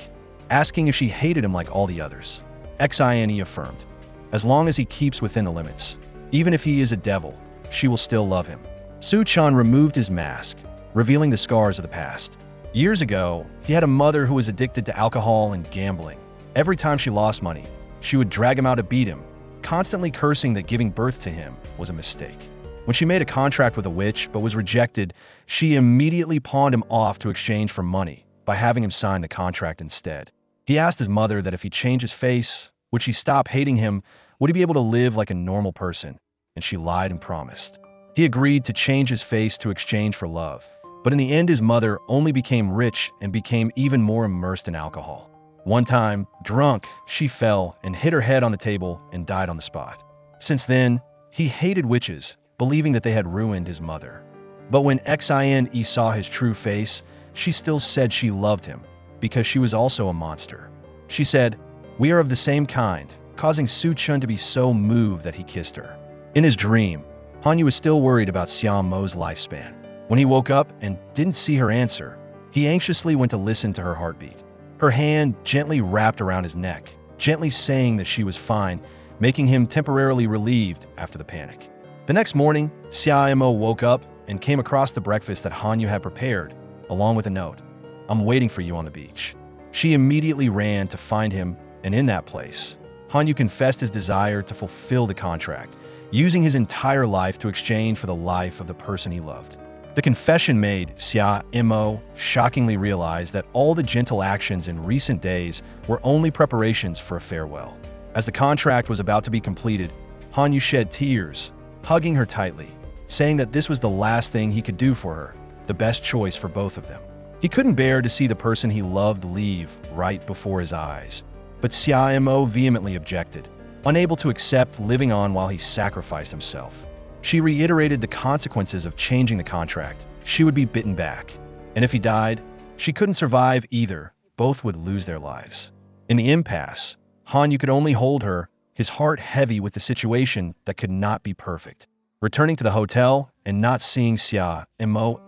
asking if she hated him like all the others. Xine affirmed, as long as he keeps within the limits, even if he is a devil, she will still love him. Su-chan removed his mask, revealing the scars of the past. Years ago, he had a mother who was addicted to alcohol and gambling. Every time she lost money, she would drag him out to beat him, constantly cursing that giving birth to him was a mistake. When she made a contract with a witch but was rejected, she immediately pawned him off to exchange for money by having him sign the contract instead. He asked his mother that if he changed his face, would she stop hating him, would he be able to live like a normal person, and she lied and promised. He agreed to change his face to exchange for love, but in the end his mother only became rich and became even more immersed in alcohol. One time, drunk, she fell and hit her head on the table and died on the spot. Since then, he hated witches, believing that they had ruined his mother. But when Xine saw his true face, she still said she loved him, because she was also a monster. She said, "We are of the same kind," causing Su-chan to be so moved that he kissed her. In his dream, Hanyu was still worried about Xia Mo's lifespan. When he woke up and didn't see her answer, he anxiously went to listen to her heartbeat. Her hand gently wrapped around his neck, gently saying that she was fine, making him temporarily relieved after the panic. The next morning, Xia Mo woke up and came across the breakfast that Hanyu had prepared, along with a note. "I'm waiting for you on the beach." She immediately ran to find him, and in that place, Hanyu confessed his desire to fulfill the contract, using his entire life to exchange for the life of the person he loved. The confession made Xia Mo shockingly realized that all the gentle actions in recent days were only preparations for a farewell. As the contract was about to be completed, Hanyu shed tears, hugging her tightly, saying that this was the last thing he could do for her, the best choice for both of them. He couldn't bear to see the person he loved leave right before his eyes, but Xiao vehemently objected, unable to accept living on while he sacrificed himself. She reiterated the consequences of changing the contract. She would be bitten back, and if he died, she couldn't survive either. Both would lose their lives. In the impasse, Hanyu could only hold her, his heart heavy with the situation that could not be perfect. Returning to the hotel and not seeing Xiao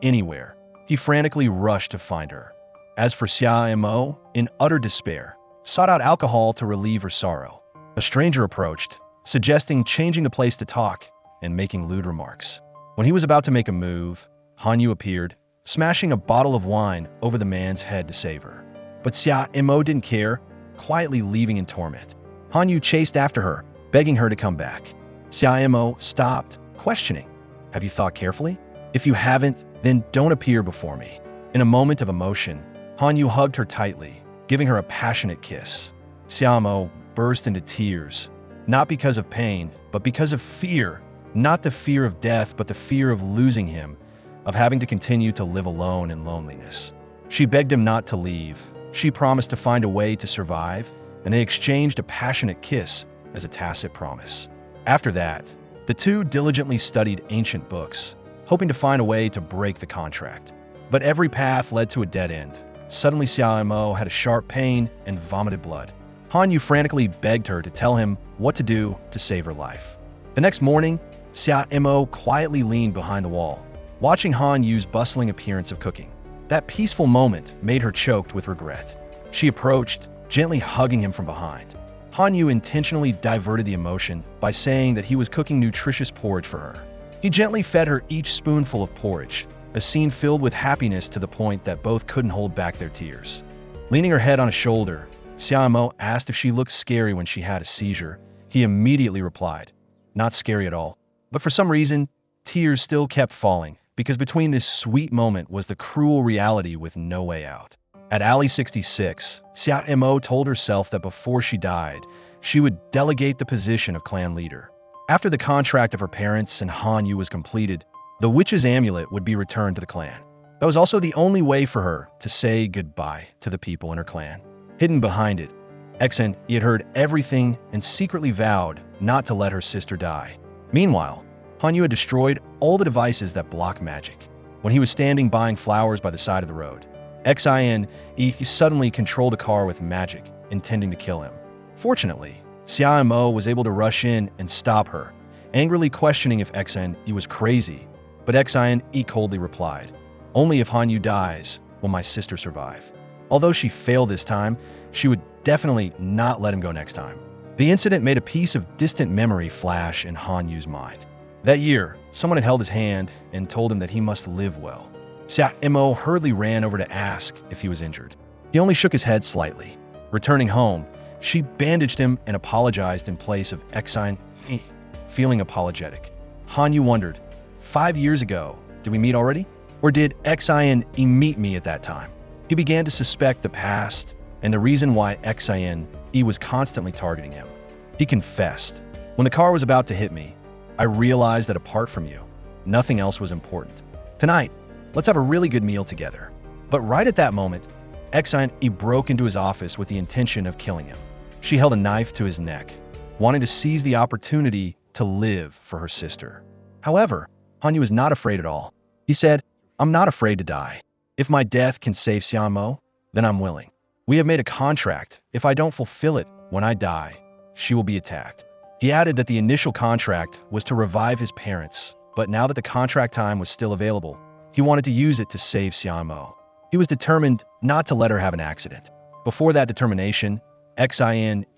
anywhere, he frantically rushed to find her. As for Xiao, in utter despair, sought out alcohol to relieve her sorrow. A stranger approached, suggesting changing the place to talk and making lewd remarks. When he was about to make a move, Hanyu appeared, smashing a bottle of wine over the man's head to save her. But Xiao didn't care, quietly leaving in torment. Hanyu chased after her, begging her to come back. Xiao stopped, questioning, "Have you thought carefully? If you haven't, then don't appear before me." In a moment of emotion, Hanyu hugged her tightly, giving her a passionate kiss. Xiao burst into tears, not because of pain, but because of fear. Not the fear of death, but the fear of losing him, of having to continue to live alone in loneliness. She begged him not to leave. She promised to find a way to survive, and they exchanged a passionate kiss as a tacit promise. After that, the two diligently studied ancient books, hoping to find a way to break the contract. But every path led to a dead end. Suddenly Xiao had a sharp pain and vomited blood. Hanyu frantically begged her to tell him what to do to save her life. The next morning, Xiao quietly leaned behind the wall, watching Hanyu's bustling appearance of cooking. That peaceful moment made her choked with regret. She approached, gently hugging him from behind. Hanyu intentionally diverted the emotion by saying that he was cooking nutritious porridge for her. He gently fed her each spoonful of porridge, a scene filled with happiness to the point that both couldn't hold back their tears. Leaning her head on his shoulder, Xiao asked if she looked scary when she had a seizure. He immediately replied, "Not scary at all." But for some reason, tears still kept falling, because between this sweet moment was the cruel reality with no way out. At Alley 66, Xiao told herself that before she died, she would delegate the position of clan leader. After the contract of her parents and Hanyu was completed, the witch's amulet would be returned to the clan. That was also the only way for her to say goodbye to the people in her clan. Hidden behind it, Exen had heard everything and secretly vowed not to let her sister die. Meanwhile, Hanyu had destroyed all the devices that block magic. When he was standing buying flowers by the side of the road, he suddenly controlled a car with magic, intending to kill him. Fortunately, Xiao was able to rush in and stop her, angrily questioning if He was crazy. But He coldly replied, "Only if Hanyu dies will my sister survive." Although she failed this time, she would definitely not let him go next time. The incident made a piece of distant memory flash in Hanyu's mind. That year, someone had held his hand and told him that he must live well. Xiao hurriedly ran over to ask if he was injured. He only shook his head slightly. Returning home, she bandaged him and apologized in place of feeling apologetic. Hanyu wondered, 5 years ago, did we meet already? Or did meet me at that time? He began to suspect the past and the reason why was constantly targeting him. He confessed, "When the car was about to hit me, I realized that apart from you, nothing else was important. Tonight, let's have a really good meal together." But right at that moment, broke into his office with the intention of killing him. She held a knife to his neck, wanting to seize the opportunity to live for her sister. However, Hanyu was not afraid at all. He said, "I'm not afraid to die. If my death can save Xiao, then I'm willing. We have made a contract. If I don't fulfill it when I die, she will be attacked." He added that the initial contract was to revive his parents, but now that the contract time was still available, he wanted to use it to save Xiao. He was determined not to let her have an accident. Before that determination,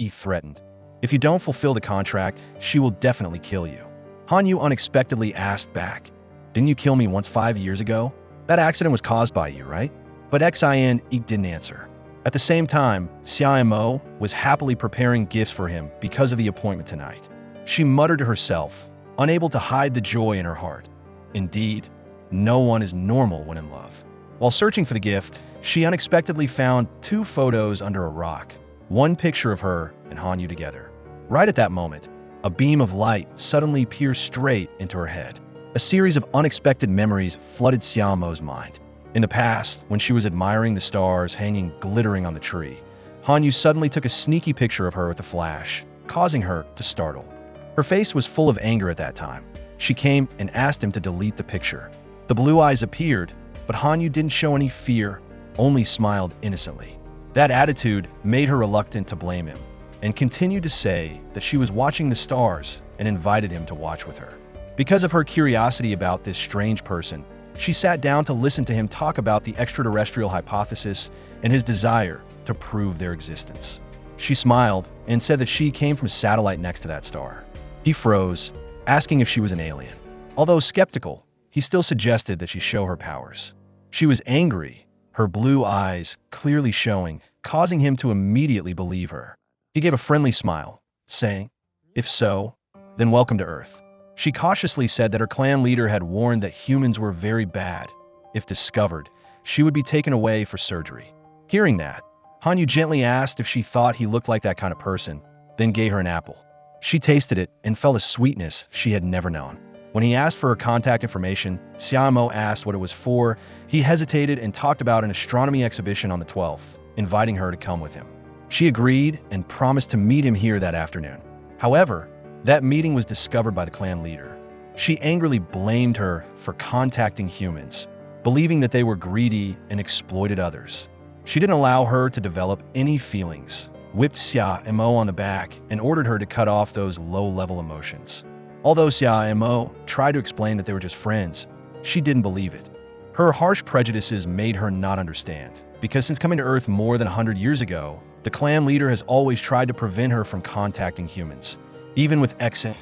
threatened, "If you don't fulfill the contract, she will definitely kill you." Hanyu unexpectedly asked back, "Didn't you kill me once 5 years ago? That accident was caused by you, right?" But didn't answer. At the same time, Xiao was happily preparing gifts for him because of the appointment tonight. She muttered to herself, unable to hide the joy in her heart. Indeed, no one is normal when in love. While searching for the gift, she unexpectedly found two photos under a rock, one picture of her and Hanyu together. Right at that moment, a beam of light suddenly pierced straight into her head. A series of unexpected memories flooded Xiaomo's mind. In the past, when she was admiring the stars hanging glittering on the tree, Hanyu suddenly took a sneaky picture of her with a flash, causing her to startle. Her face was full of anger at that time. She came and asked him to delete the picture. The blue eyes appeared, but Hanyu didn't show any fear, only smiled innocently. That attitude made her reluctant to blame him, and continued to say that she was watching the stars and invited him to watch with her. Because of her curiosity about this strange person, she sat down to listen to him talk about the extraterrestrial hypothesis and his desire to prove their existence. She smiled and said that she came from a satellite next to that star. He froze, asking if she was an alien. Although skeptical, he still suggested that she show her powers. She was angry, her blue eyes clearly showing, causing him to immediately believe her. He gave a friendly smile, saying, "If so, then welcome to Earth." She cautiously said that her clan leader had warned that humans were very bad. If discovered, she would be taken away for surgery. Hearing that, Hanyu gently asked if she thought he looked like that kind of person, then gave her an apple. She tasted it and felt a sweetness she had never known. When he asked for her contact information, Xiaomo asked what it was for. He hesitated and talked about an astronomy exhibition on the 12th, inviting her to come with him. She agreed and promised to meet him here that afternoon. However, that meeting was discovered by the clan leader. She angrily blamed her for contacting humans, believing that they were greedy and exploited others. She didn't allow her to develop any feelings, whipped Xia Mo on the back, and ordered her to cut off those low-level emotions. Although Xia Mo tried to explain that they were just friends, she didn't believe it. Her harsh prejudices made her not understand, because since coming to Earth more than 100 years ago, the clan leader has always tried to prevent her from contacting humans. Even with Exit,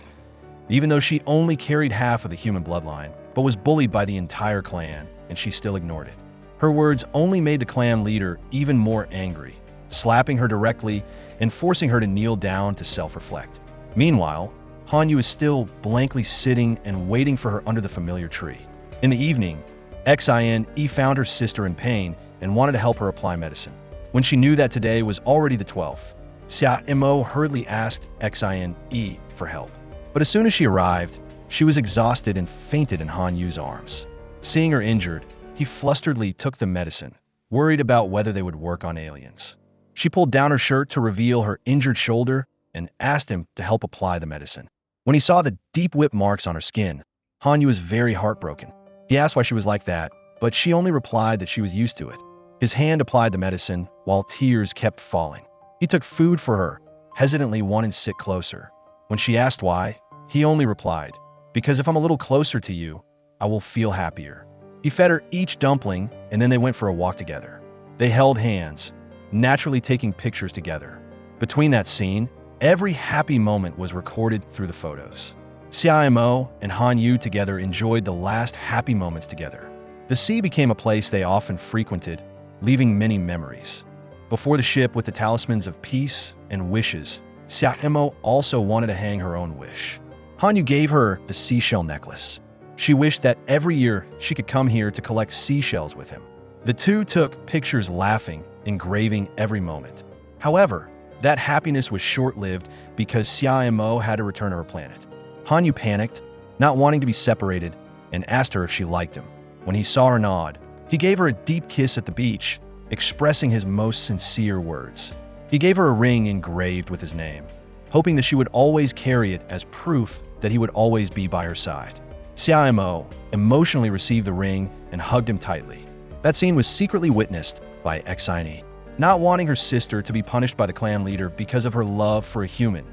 even though she only carried half of the human bloodline, but was bullied by the entire clan, and she still ignored it. Her words only made the clan leader even more angry, slapping her directly and forcing her to kneel down to self-reflect. Meanwhile, Hanyu is still blankly sitting and waiting for her under the familiar tree. In the evening, Xin found her sister in pain and wanted to help her apply medicine. When she knew that today was already the 12th, Xia Mo hurriedly asked Xin for help. But as soon as she arrived, she was exhausted and fainted in Hanyu's arms. Seeing her injured, he flusteredly took the medicine, worried about whether they would work on aliens. She pulled down her shirt to reveal her injured shoulder and asked him to help apply the medicine. When he saw the deep whip marks on her skin, Hanyu was very heartbroken. He asked why she was like that, but she only replied that she was used to it. His hand applied the medicine, while tears kept falling. He took food for her, hesitantly wanting to sit closer. When she asked why, he only replied, "Because if I'm a little closer to you, I will feel happier." He fed her each dumpling, and then they went for a walk together. They held hands, naturally taking pictures together. Between that scene, every happy moment was recorded through the photos. Xia Mo and Hanyu together enjoyed the last happy moments together. The sea became a place they often frequented, leaving many memories. Before the ship with the talismans of peace and wishes, Xia Mo also wanted to hang her own wish. Hanyu gave her the seashell necklace. She wished that every year she could come here to collect seashells with him. The two took pictures laughing, engraving every moment. However, that happiness was short-lived because Xia Mo had to return to her planet. Hanyu panicked, not wanting to be separated, and asked her if she liked him. When he saw her nod, he gave her a deep kiss at the beach, expressing his most sincere words. He gave her a ring engraved with his name, hoping that she would always carry it as proof that he would always be by her side. Xia Mo emotionally received the ring and hugged him tightly. That scene was secretly witnessed by Xin. Not wanting her sister to be punished by the clan leader because of her love for a human,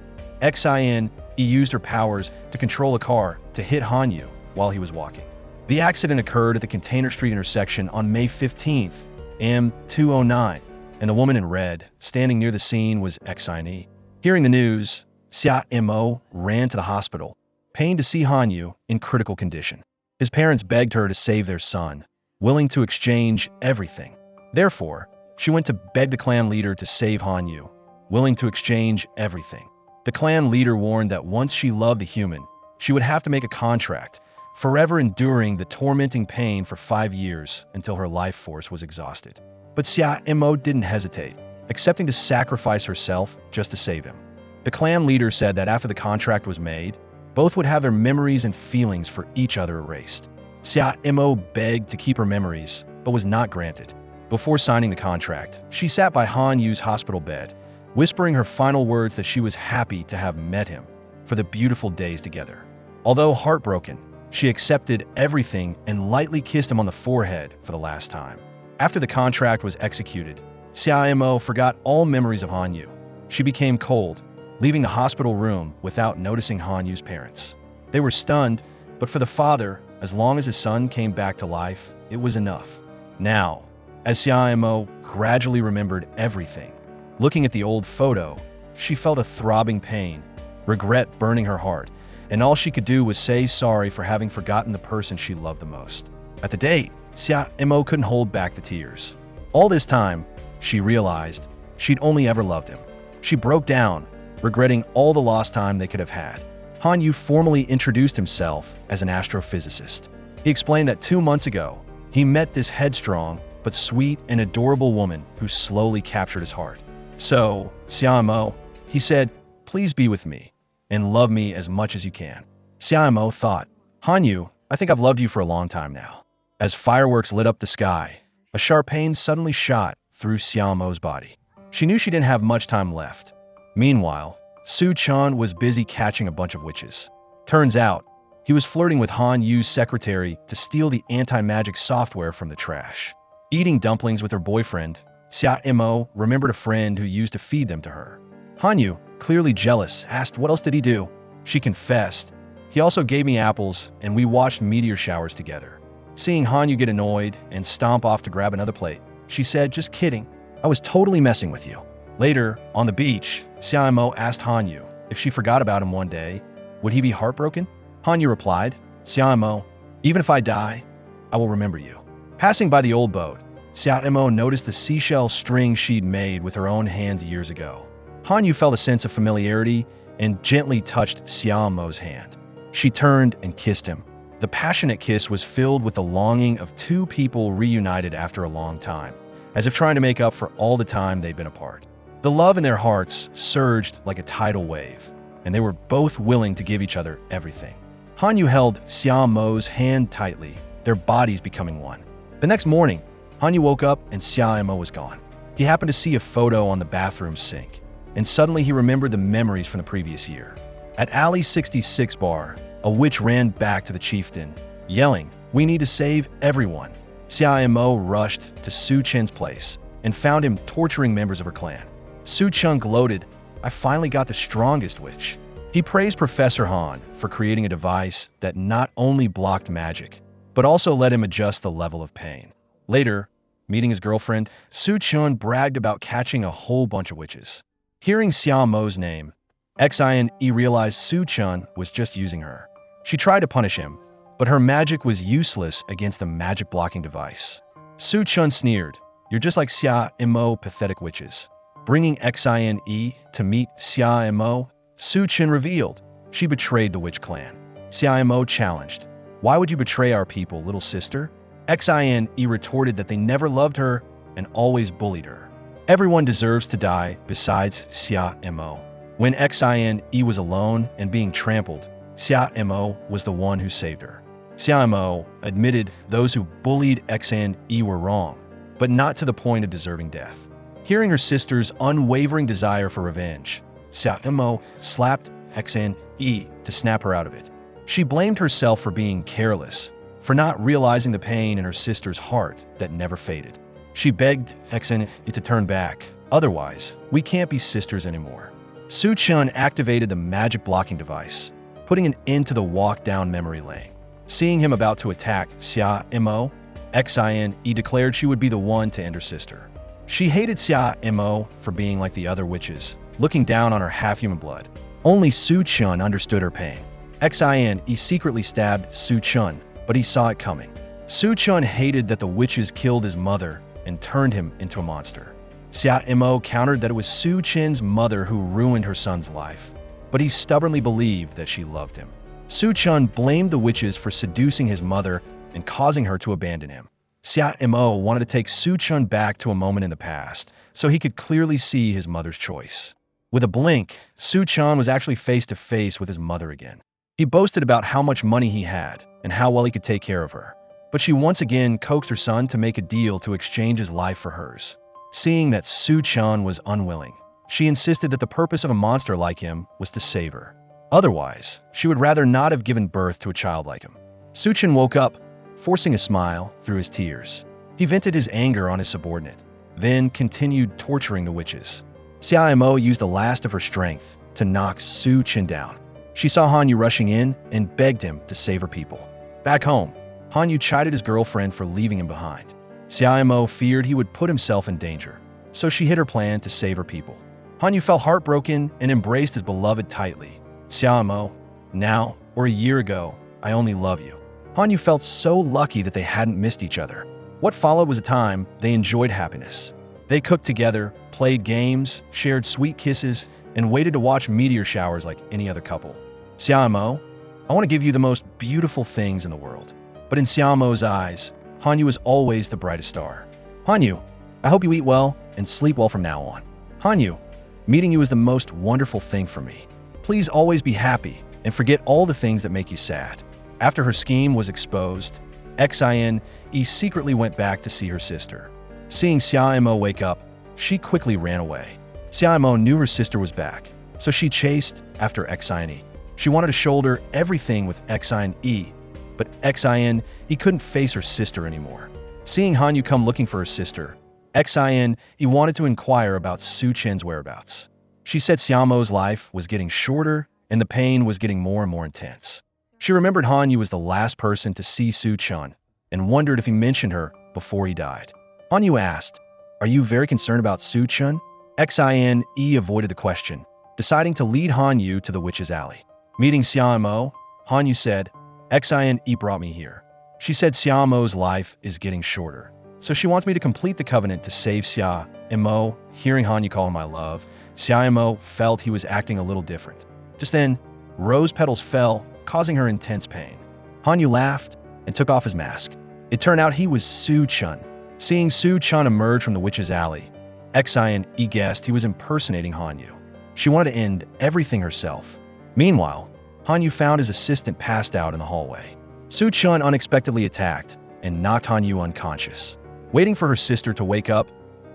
Xin used her powers to control a car to hit Hanyu while he was walking. The accident occurred at the Container Street intersection on May 15th, M209, and the woman in red standing near the scene was Xin. Hearing the news, Xia Mo ran to the hospital, pained to see Hanyu in critical condition. His parents begged her to save their son, willing to exchange everything. Therefore, she went to beg the clan leader to save Hanyu, willing to exchange everything. The clan leader warned that once she loved a human, she would have to make a contract, forever enduring the tormenting pain for 5 years until her life force was exhausted. But Xia Mo didn't hesitate, accepting to sacrifice herself just to save him. The clan leader said that after the contract was made, both would have their memories and feelings for each other erased. Xia Mo begged to keep her memories, but was not granted. Before signing the contract, she sat by Han Yu's hospital bed, whispering her final words that she was happy to have met him for the beautiful days together. Although heartbroken, she accepted everything and lightly kissed him on the forehead for the last time. After the contract was executed, Xia Mo forgot all memories of Han Yu. She became cold, leaving the hospital room without noticing Han Yu's parents. They were stunned, but for the father, as long as his son came back to life, it was enough. Now, as Xia Mo gradually remembered everything, looking at the old photo, she felt a throbbing pain, regret burning her heart, and all she could do was say sorry for having forgotten the person she loved the most. At the date, Xia Mo couldn't hold back the tears. All this time, she realized she'd only ever loved him. She broke down, regretting all the lost time they could have had. Han Yu formally introduced himself as an astrophysicist. He explained that 2 months ago, he met this headstrong but sweet and adorable woman who slowly captured his heart. So, Xia Mo, he said, please be with me and love me as much as you can. Xia Mo thought, Han Yu, I think I've loved you for a long time now. As fireworks lit up the sky, a sharp pain suddenly shot through Xia Mo's body. She knew she didn't have much time left. Meanwhile, Su Chan was busy catching a bunch of witches. Turns out, he was flirting with Han Yu's secretary to steal the anti-magic software from the trash. Eating dumplings with her boyfriend, Xia Mo remembered a friend who used to feed them to her. Han Yu, clearly jealous, asked what else did he do. She confessed, he also gave me apples and we watched meteor showers together. Seeing Han Yu get annoyed and stomp off to grab another plate, she said, just kidding, I was totally messing with you. Later, on the beach, Xia Mo asked Han Yu if she forgot about him one day, would he be heartbroken? Han Yu replied, Xia Mo, even if I die, I will remember you. Passing by the old boat, Xia Mo noticed the seashell string she'd made with her own hands years ago. Han Yu felt a sense of familiarity and gently touched Xia Mo's hand. She turned and kissed him. The passionate kiss was filled with the longing of two people reunited after a long time, as if trying to make up for all the time they'd been apart. The love in their hearts surged like a tidal wave, and they were both willing to give each other everything. Han Yu held Xia Mo's hand tightly, their bodies becoming one. The next morning, Han Yu woke up and Xia Mo was gone. He happened to see a photo on the bathroom sink, and suddenly he remembered the memories from the previous year. At Alley 66 bar, a witch ran back to the chieftain, yelling, we need to save everyone. Xia Mo rushed to Su Chen's place and found him torturing members of her clan. Su Chen gloated, I finally got the strongest witch. He praised Professor Han for creating a device that not only blocked magic, but also let him adjust the level of pain. Later, meeting his girlfriend, Su Chen bragged about catching a whole bunch of witches. Hearing Xia Mo's name, Xin realized Su Chen was just using her. She tried to punish him, but her magic was useless against the magic blocking device. Su Chen sneered, you're just like Xia Mo, pathetic witches. Bringing Xin to meet Xia Mo, Su Chen revealed she betrayed the witch clan. Xia Mo challenged, why would you betray our people, little sister? Xin retorted that they never loved her and always bullied her. Everyone deserves to die besides Xia Mo. When Xin was alone and being trampled, Xia Mo was the one who saved her. Xia Mo admitted those who bullied Xin were wrong, but not to the point of deserving death. Hearing her sister's unwavering desire for revenge, Xia Mo slapped Xin to snap her out of it. She blamed herself for being careless, for not realizing the pain in her sister's heart that never faded. She begged Xin to turn back, otherwise, we can't be sisters anymore. Su Chen activated the magic blocking device, putting an end to the walk down memory lane. Seeing him about to attack Xia Mo, Xin declared she would be the one to end her sister. She hated Xia Mo for being like the other witches, looking down on her half-human blood. Only Su Chen understood her pain. Xin secretly stabbed Su Chen, but he saw it coming. Su Chen hated that the witches killed his mother and turned him into a monster. Xia Mo countered that it was Su Chen's mother who ruined her son's life, but he stubbornly believed that she loved him. Su-chun blamed the witches for seducing his mother and causing her to abandon him. Sia-mo wanted to take Su-chun back to a moment in the past so he could clearly see his mother's choice. With a blink, Su-chun was actually face to face with his mother again. He boasted about how much money he had and how well he could take care of her. But she once again coaxed her son to make a deal to exchange his life for hers. Seeing that Su-chun was unwilling, she insisted that the purpose of a monster like him was to save her. Otherwise, she would rather not have given birth to a child like him. Su-chun woke up, forcing a smile through his tears. He vented his anger on his subordinate, then continued torturing the witches. Sia-mo used the last of her strength to knock Su-chun down. She saw Hanyu rushing in and begged him to save her people. Back home, Hanyu chided his girlfriend for leaving him behind. Sia-mo feared he would put himself in danger, so she hid her plan to save her people. Hanyu felt heartbroken and embraced his beloved tightly. Sia-mo, now, or a year ago, I only love you. Hanyu felt so lucky that they hadn't missed each other. What followed was a time they enjoyed happiness. They cooked together, played games, shared sweet kisses, and waited to watch meteor showers like any other couple. Sia-mo, I want to give you the most beautiful things in the world. But in Sia-mo's eyes, Hanyu was always the brightest star. Hanyu, I hope you eat well and sleep well from now on. Hanyu, meeting you is the most wonderful thing for me. Please always be happy and forget all the things that make you sad. After her scheme was exposed, Xin secretly went back to see her sister. Seeing Sia-mo wake up, she quickly ran away. Sia-mo knew her sister was back, so she chased after Xin. She wanted to shoulder everything with Xin, but Xin couldn't face her sister anymore. Seeing Hanyu come looking for her sister, Xin wanted to inquire about Su-chun's whereabouts. She said Sia-mo's life was getting shorter and the pain was getting more and more intense. She remembered Hanyu was the last person to see Su-chun and wondered if he mentioned her before he died. Hanyu asked, "Are you very concerned about Su-chun?" Xin avoided the question, deciding to lead Hanyu to the witch's alley. Meeting Sia-mo, Hanyu said, "Xin brought me here. She said Sia-mo's life is getting shorter, so she wants me to complete the covenant to save Sia-mo." Hearing Hanyu call him my love, Sia-mo felt he was acting a little different. Just then, rose petals fell, causing her intense pain. Hanyu laughed and took off his mask. It turned out he was Su-chun. Seeing Su-chun emerge from the witch's alley, Xin guessed he was impersonating Hanyu. She wanted to end everything herself. Meanwhile, Hanyu found his assistant passed out in the hallway. Su-chun unexpectedly attacked and knocked Hanyu unconscious. Waiting for her sister to wake up,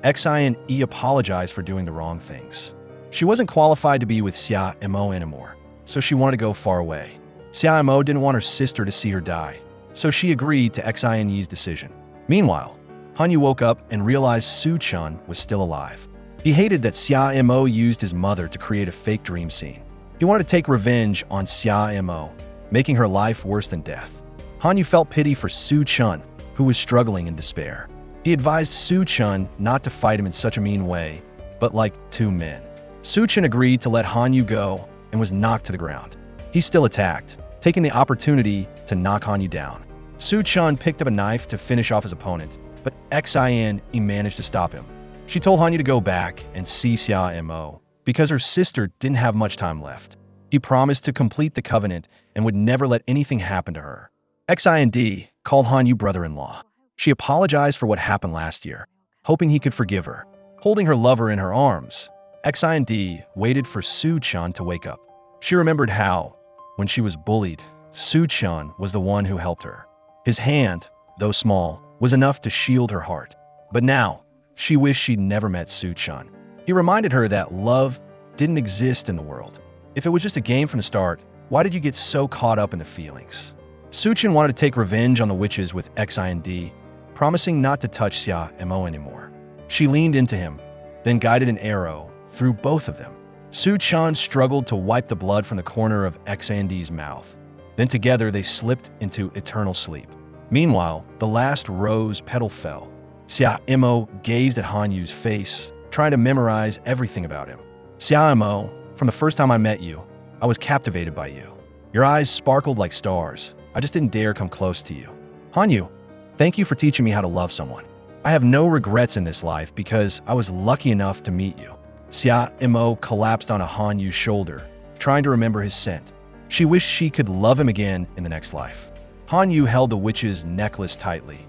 Xin apologized for doing the wrong things. She wasn't qualified to be with Sia-mo anymore, so she wanted to go far away. Sia-mo didn't want her sister to see her die, so she agreed to Xin's decision. Meanwhile, Hanyu woke up and realized Su-chun was still alive. He hated that Sia-mo used his mother to create a fake dream scene. He wanted to take revenge on Sia-mo, making her life worse than death. Hanyu felt pity for Su-chun, who was struggling in despair. He advised Su-chun not to fight him in such a mean way, but like two men. Su-chun agreed to let Hanyu go and was knocked to the ground. He still attacked, taking the opportunity to knock Hanyu down. Su-chun picked up a knife to finish off his opponent, but Xin managed to stop him. She told Hanyu to go back and see Sia-mo because her sister didn't have much time left. He promised to complete the covenant and would never let anything happen to her. Xin called Hanyu brother-in-law. She apologized for what happened last year, hoping he could forgive her. Holding her lover in her arms, Xin waited for Su-chun to wake up. She remembered how, when she was bullied, Su-chun was the one who helped her. His hand, though small, was enough to shield her heart. But now, she wished she'd never met Su-chun. He reminded her that love didn't exist in the world. If it was just a game from the start, why did you get so caught up in the feelings? Su-chun wanted to take revenge on the witches with Xin, promising not to touch Sia-mo anymore. She leaned into him, then guided an arrow through both of them. Su-chun struggled to wipe the blood from the corner of Xin's mouth. Then together they slipped into eternal sleep. Meanwhile, the last rose petal fell. Sia-mo gazed at Hanyu's face, trying to memorize everything about him. Sia-mo, from the first time I met you, I was captivated by you. Your eyes sparkled like stars. I just didn't dare come close to you. Hanyu, thank you for teaching me how to love someone. I have no regrets in this life because I was lucky enough to meet you. Sia-mo collapsed on Hanyu's shoulder, trying to remember his scent. She wished she could love him again in the next life. Han Yu held the witch's necklace tightly,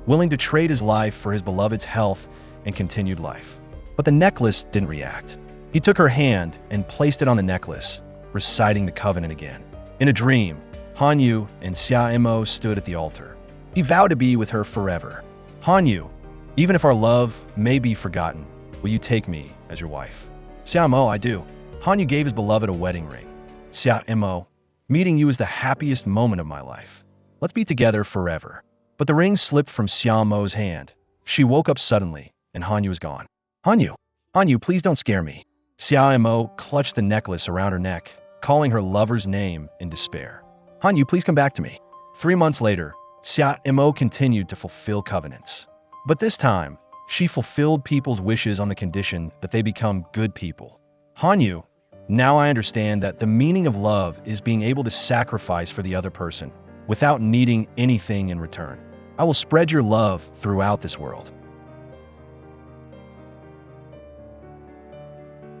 willing to trade his life for his beloved's health and continued life. But the necklace didn't react. He took her hand and placed it on the necklace, reciting the covenant again. In a dream, Han Yu and Xia Mo stood at the altar. He vowed to be with her forever. Han Yu, even if our love may be forgotten, will you take me as your wife? Xia Mo, I do. Han Yu gave his beloved a wedding ring. Xia Mo, meeting you is the happiest moment of my life. Let's be together forever. But the ring slipped from Xia Mo's hand. She woke up suddenly, and Han Yu was gone. Han Yu, please don't scare me. Xia Mo clutched the necklace around her neck, calling her lover's name in despair. Han Yu, please come back to me. 3 months later, Xia Mo continued to fulfill covenants. But this time, she fulfilled people's wishes on the condition that they become good people. Han Yu, now I understand that the meaning of love is being able to sacrifice for the other person without needing anything in return. I will spread your love throughout this world.